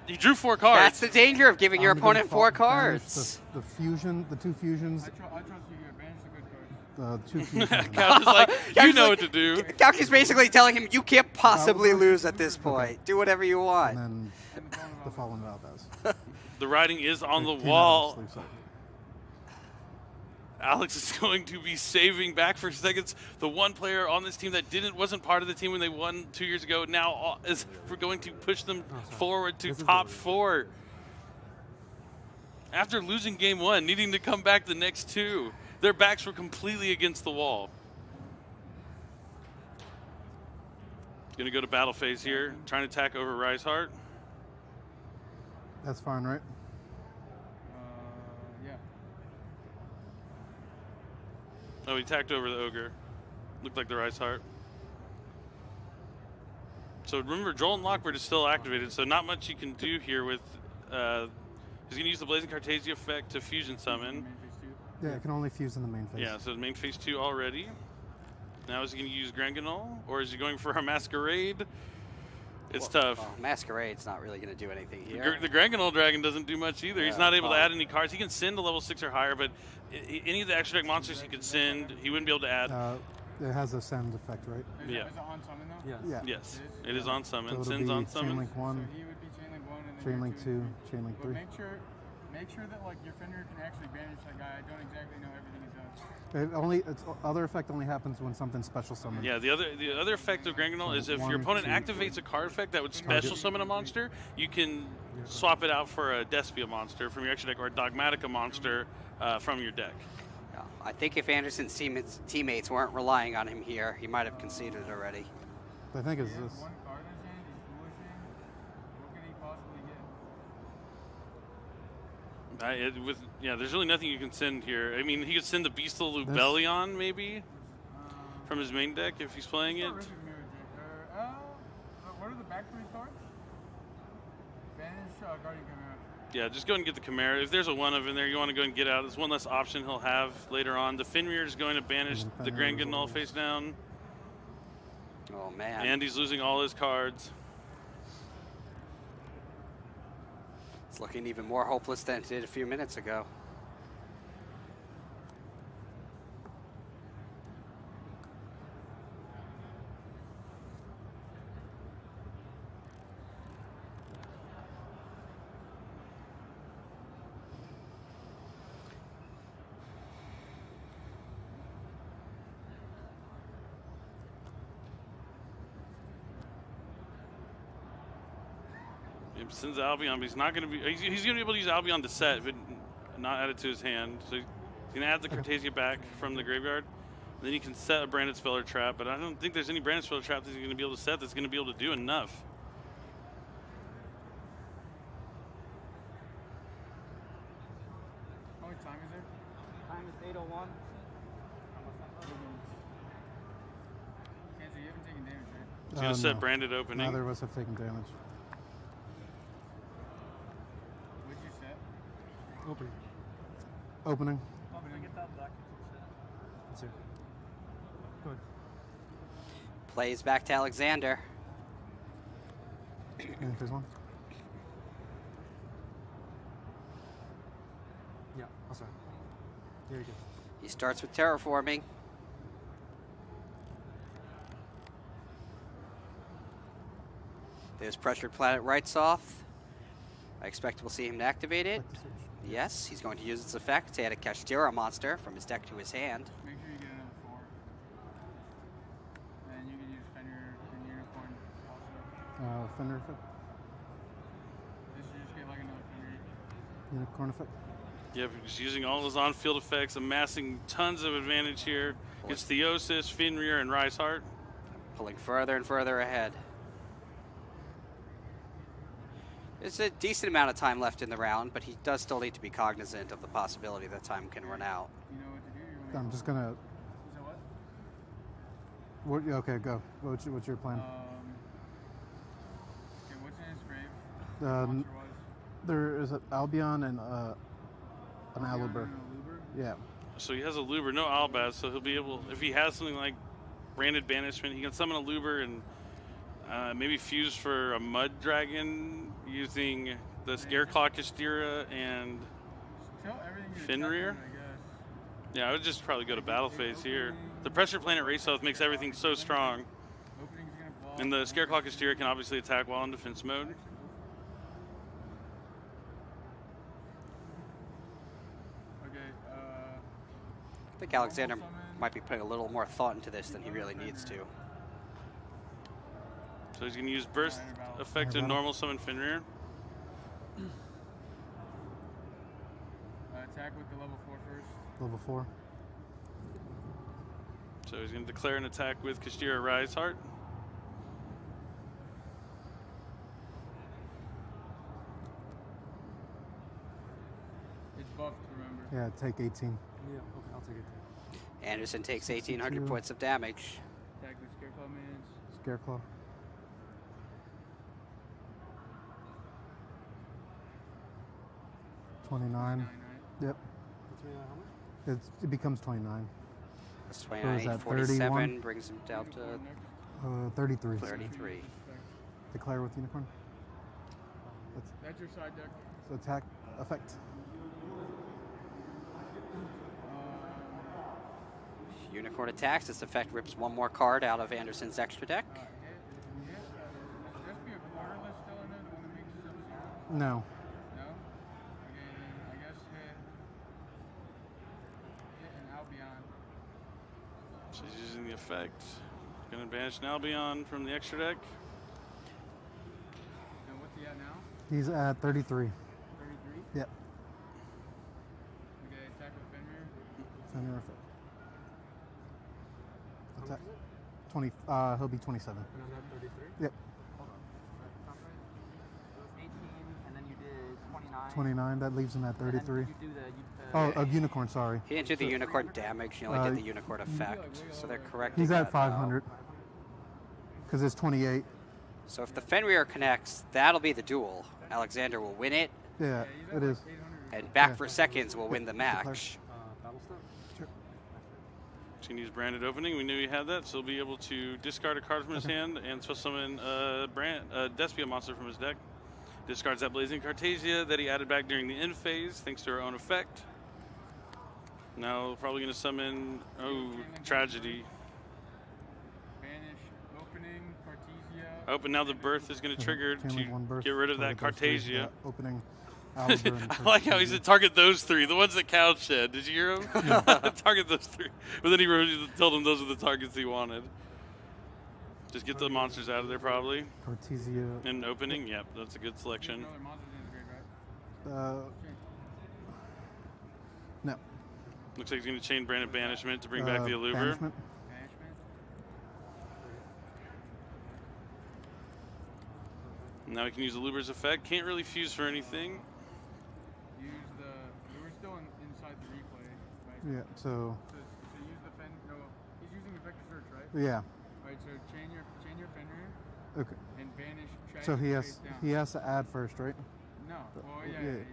He drew 4 cards. That's the danger of giving your I'm gonna opponent 4 banish cards. The fusion, the 2 fusions, I trust you here. Banish the good cards. 2 fusions. Couch is like, you Couch is know like- what to do. Couch is basically telling him, you can't possibly lose at this point. Do whatever you want. and then the fallen Valdez. The writing is on the Came out of wall. sleep cycle. Alex is going to be saving back for seconds. The one player on this team that wasn't part of the team when they won 2 years ago now is going to push them forward to top 4. After losing game 1, needing to come back the next 2, their backs were completely against the wall. Going to go to battle phase here, trying to attack over Rise Heart. That's fine, right? Yeah. Oh, he attacked over the Ogre. Looked like the Rise Heart. So remember, Joel and Lockbird is still activated, so not much you can do here with. He's going to use the Blazing Cartesia effect to fusion summon. Main phase 2. Yeah, it can only fuse in the main phase. Yeah, so main phase 2 already. Now is he going to use Granganol, or is he going for a Masquerade? It's tough. Well, Masquerade's not really going to do anything here. The Granganol Dragon doesn't do much either. He's Yeah, not able to well. add any cards. He can send to level 6 or higher, but any of the extra deck monsters he could send, he wouldn't be able to add. It has a send effect, right? Yeah. Is it on summon though? Yes. Yeah. Yes, it is on summon. So it'll Sends be on summon. Chainlink 1, So he would be Chainlink 1 and then Chainlink your 2, Chainlink But 3. make sure that like your Fenrir can actually banish that guy. I don't exactly know everything he does. Its other effect only happens when something special summons. Yeah, the other effect of Granganol is if your opponent activates a card effect that would special summon a monster, you can swap it out for a Despia monster from your extra deck or a Dogmatica monster from your deck. Yeah, I think if Anderson's teammates weren't relying on him here, he might have conceded already. I think it's He has this. one card in his hand. He's foolish in. What could he possibly get? There's really nothing you can send here. I mean, he could send the Beastal Lubellion maybe from his main deck if he's playing it. What are the back 3 cards? Banish Guardian Chimera. Yeah, just go and get the Chimera. If there's a 1 of in there you want to go and get out, it's one less option he'll have later on. The Fenrir is going to banish the Granganol face down, Oh, man. and he's losing all his cards. It's looking even more hopeless than it did a few minutes ago. He sends Albion, but he's not going to be. He's going to be able to use Albion to set, but not add it to his hand. So he's going to add the Cartesia back from the graveyard. Then he can set a Branded Speller Trap, but I don't think there's any Branded Speller Trap that he's going to be able to set that's going to be able to do enough. How much time is there? Time is 8:01. Cancer, you haven't taken damage, right? He's going to set No. Branded Opening. Neither of us have taken damage. What'd you set? Opening. Opening it up back. That's it. Good. Plays back to Alexander. And phase 1. Yeah, I'll start. There you go. He starts with terraforming. There's Pressured Planet Rights off. I expect we'll see him activate it. Yes, he's going to use its effect to add a Kashtira monster from his deck to his hand. Make sure you get another 4. And you can use Fenrir and Unicorn also. Fender effect. This should just get like another Fenrir. Unicorn effect. Yeah, he's using all his on-field effects, amassing tons of advantage here. Gets Theosis, Fenrir, and Riseheart. Pulling further and further ahead. There's a decent amount of time left in the round, but he does still need to be cognizant of the possibility that time can run out. You know what to do? You want I'm just gonna. to so what? Okay, go. What's your plan? Okay, what's in his grave? Um, Monster-wise? There is an Albion and an Aluber. Luber? Yeah. So he has a Luber, no Albaz, so he'll be able, if he has something like Branded Banishment, he can summon a Luber and maybe fuse for a Mud Dragon using the Scareclaw Kashtira and Tell everything you Fenrir? I guess. yeah, I would just probably go to battle phase here. The Pressure Planet Race Oath makes everything so strong, Opening's gonna block. and the Scareclaw Kashtira can obviously attack while in defense mode. Okay, I think Alexander might be putting a little more thought into this than he really needs to. So he's going to use Burst Effect to normal summon Fenrir. attack with the level 4 first. Level 4. So he's going to declare an attack with Kashtira Riseheart. It's buffed, remember. Yeah, take 18. Yeah, okay, I'll take it. Anderson takes 1,800 62. points of damage. Attack with Scareclaw minions. Scareclaw. 29. right? Yep. It becomes 29. That's So is 29, that 47 31? brings him down to 33. 33. Declare with unicorn. That's your side deck. That's attack effect. Unicorn attacks. This effect rips one more card out of Anderson's extra deck. Despia borderless still in there, the one that makes sub-zero? No. No? Okay, then I guess hit an Albion. She's using the effect. Gonna banish an Albion from the extra deck. And what's he at now? He's at 33. 33? Yep. Okay, attack with Fenrir. Fenrir effect. Attack. 20. He'll be 27. And I'm at 33? Yep. Hold on. Top right. So it's 18, and then you did 29. 29. That leaves him at 33. And then you do Oh, a unicorn. Sorry. He didn't do the unicorn damage. He only did the unicorn effect. So they're correct. He's at 500. Because it's 28. So if the Fenrir connects, that'll be the duel. Alexander will win it, Yeah, it is. and Back Yeah. for Seconds will win the match. battle step. She's gonna use Branded Opening. We knew he had that, so he'll be able to discard a card from his hand and special summon Despia monster from his deck. Discards that Blazing Cartesia that he added back during the end phase, thanks to her own effect. Now probably gonna summon Tragedy. Banish, opening, Cartesia. Oh, but now the birth is gonna trigger Chain one to birth, get rid of that target those three, Cartesia. Opening. Aliber and I like how he Cartesia. said target those three, the ones that Cal shed. Did you hear him? Target those three. But then he told him those are the targets he wanted. Just get the monsters out of there probably. Cartesia. And opening, yep, that's a good selection. Another monster in the grid, right? No. Looks like he's going to chain Branded Banishment to bring back the Aluber. Banishment. Banishment. Now he can use Aluber's effect. Can't really fuse for anything. Use the. We're still inside the replay, right? Yeah. So. So use the Fen. No, he's using effective search, right? Yeah. Right. So chain your Fenrir Okay. and banish. So he has face down. he has to add first, right? No. Well, yeah, yeah. he does.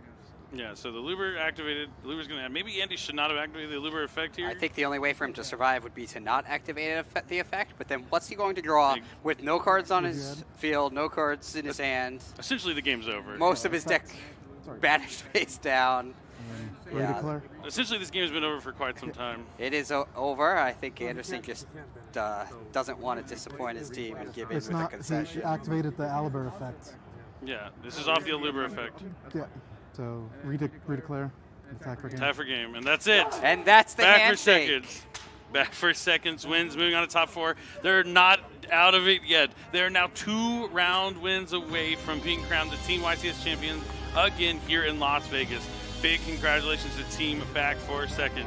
Yeah, so the Aluber activated. Aluber's going to. Maybe Andy should not have activated the Aluber effect here. I think the only way for him to survive would be to not activate the effect, but then what's he going to draw with no cards on his field, no cards in his hand, Essentially, the game's over. most of his deck banished face down? Yeah. Redeclare. Essentially, this game's been over for quite some time. It is over. I think Anderson just doesn't want to disclare his team and give in It's with a not. He concession. activated the Aliber effect. Yeah, this is off the Aluber effect. Yeah. So redeclare. Attack for game. Tie for game, and that's it. And that's the Back for handshake. seconds. Back for seconds wins, moving on to top four. They're not out of it yet. They're now 2 round wins away from being crowned the Team YCS champions again here in Las Vegas. Big congratulations to Team Back for Seconds.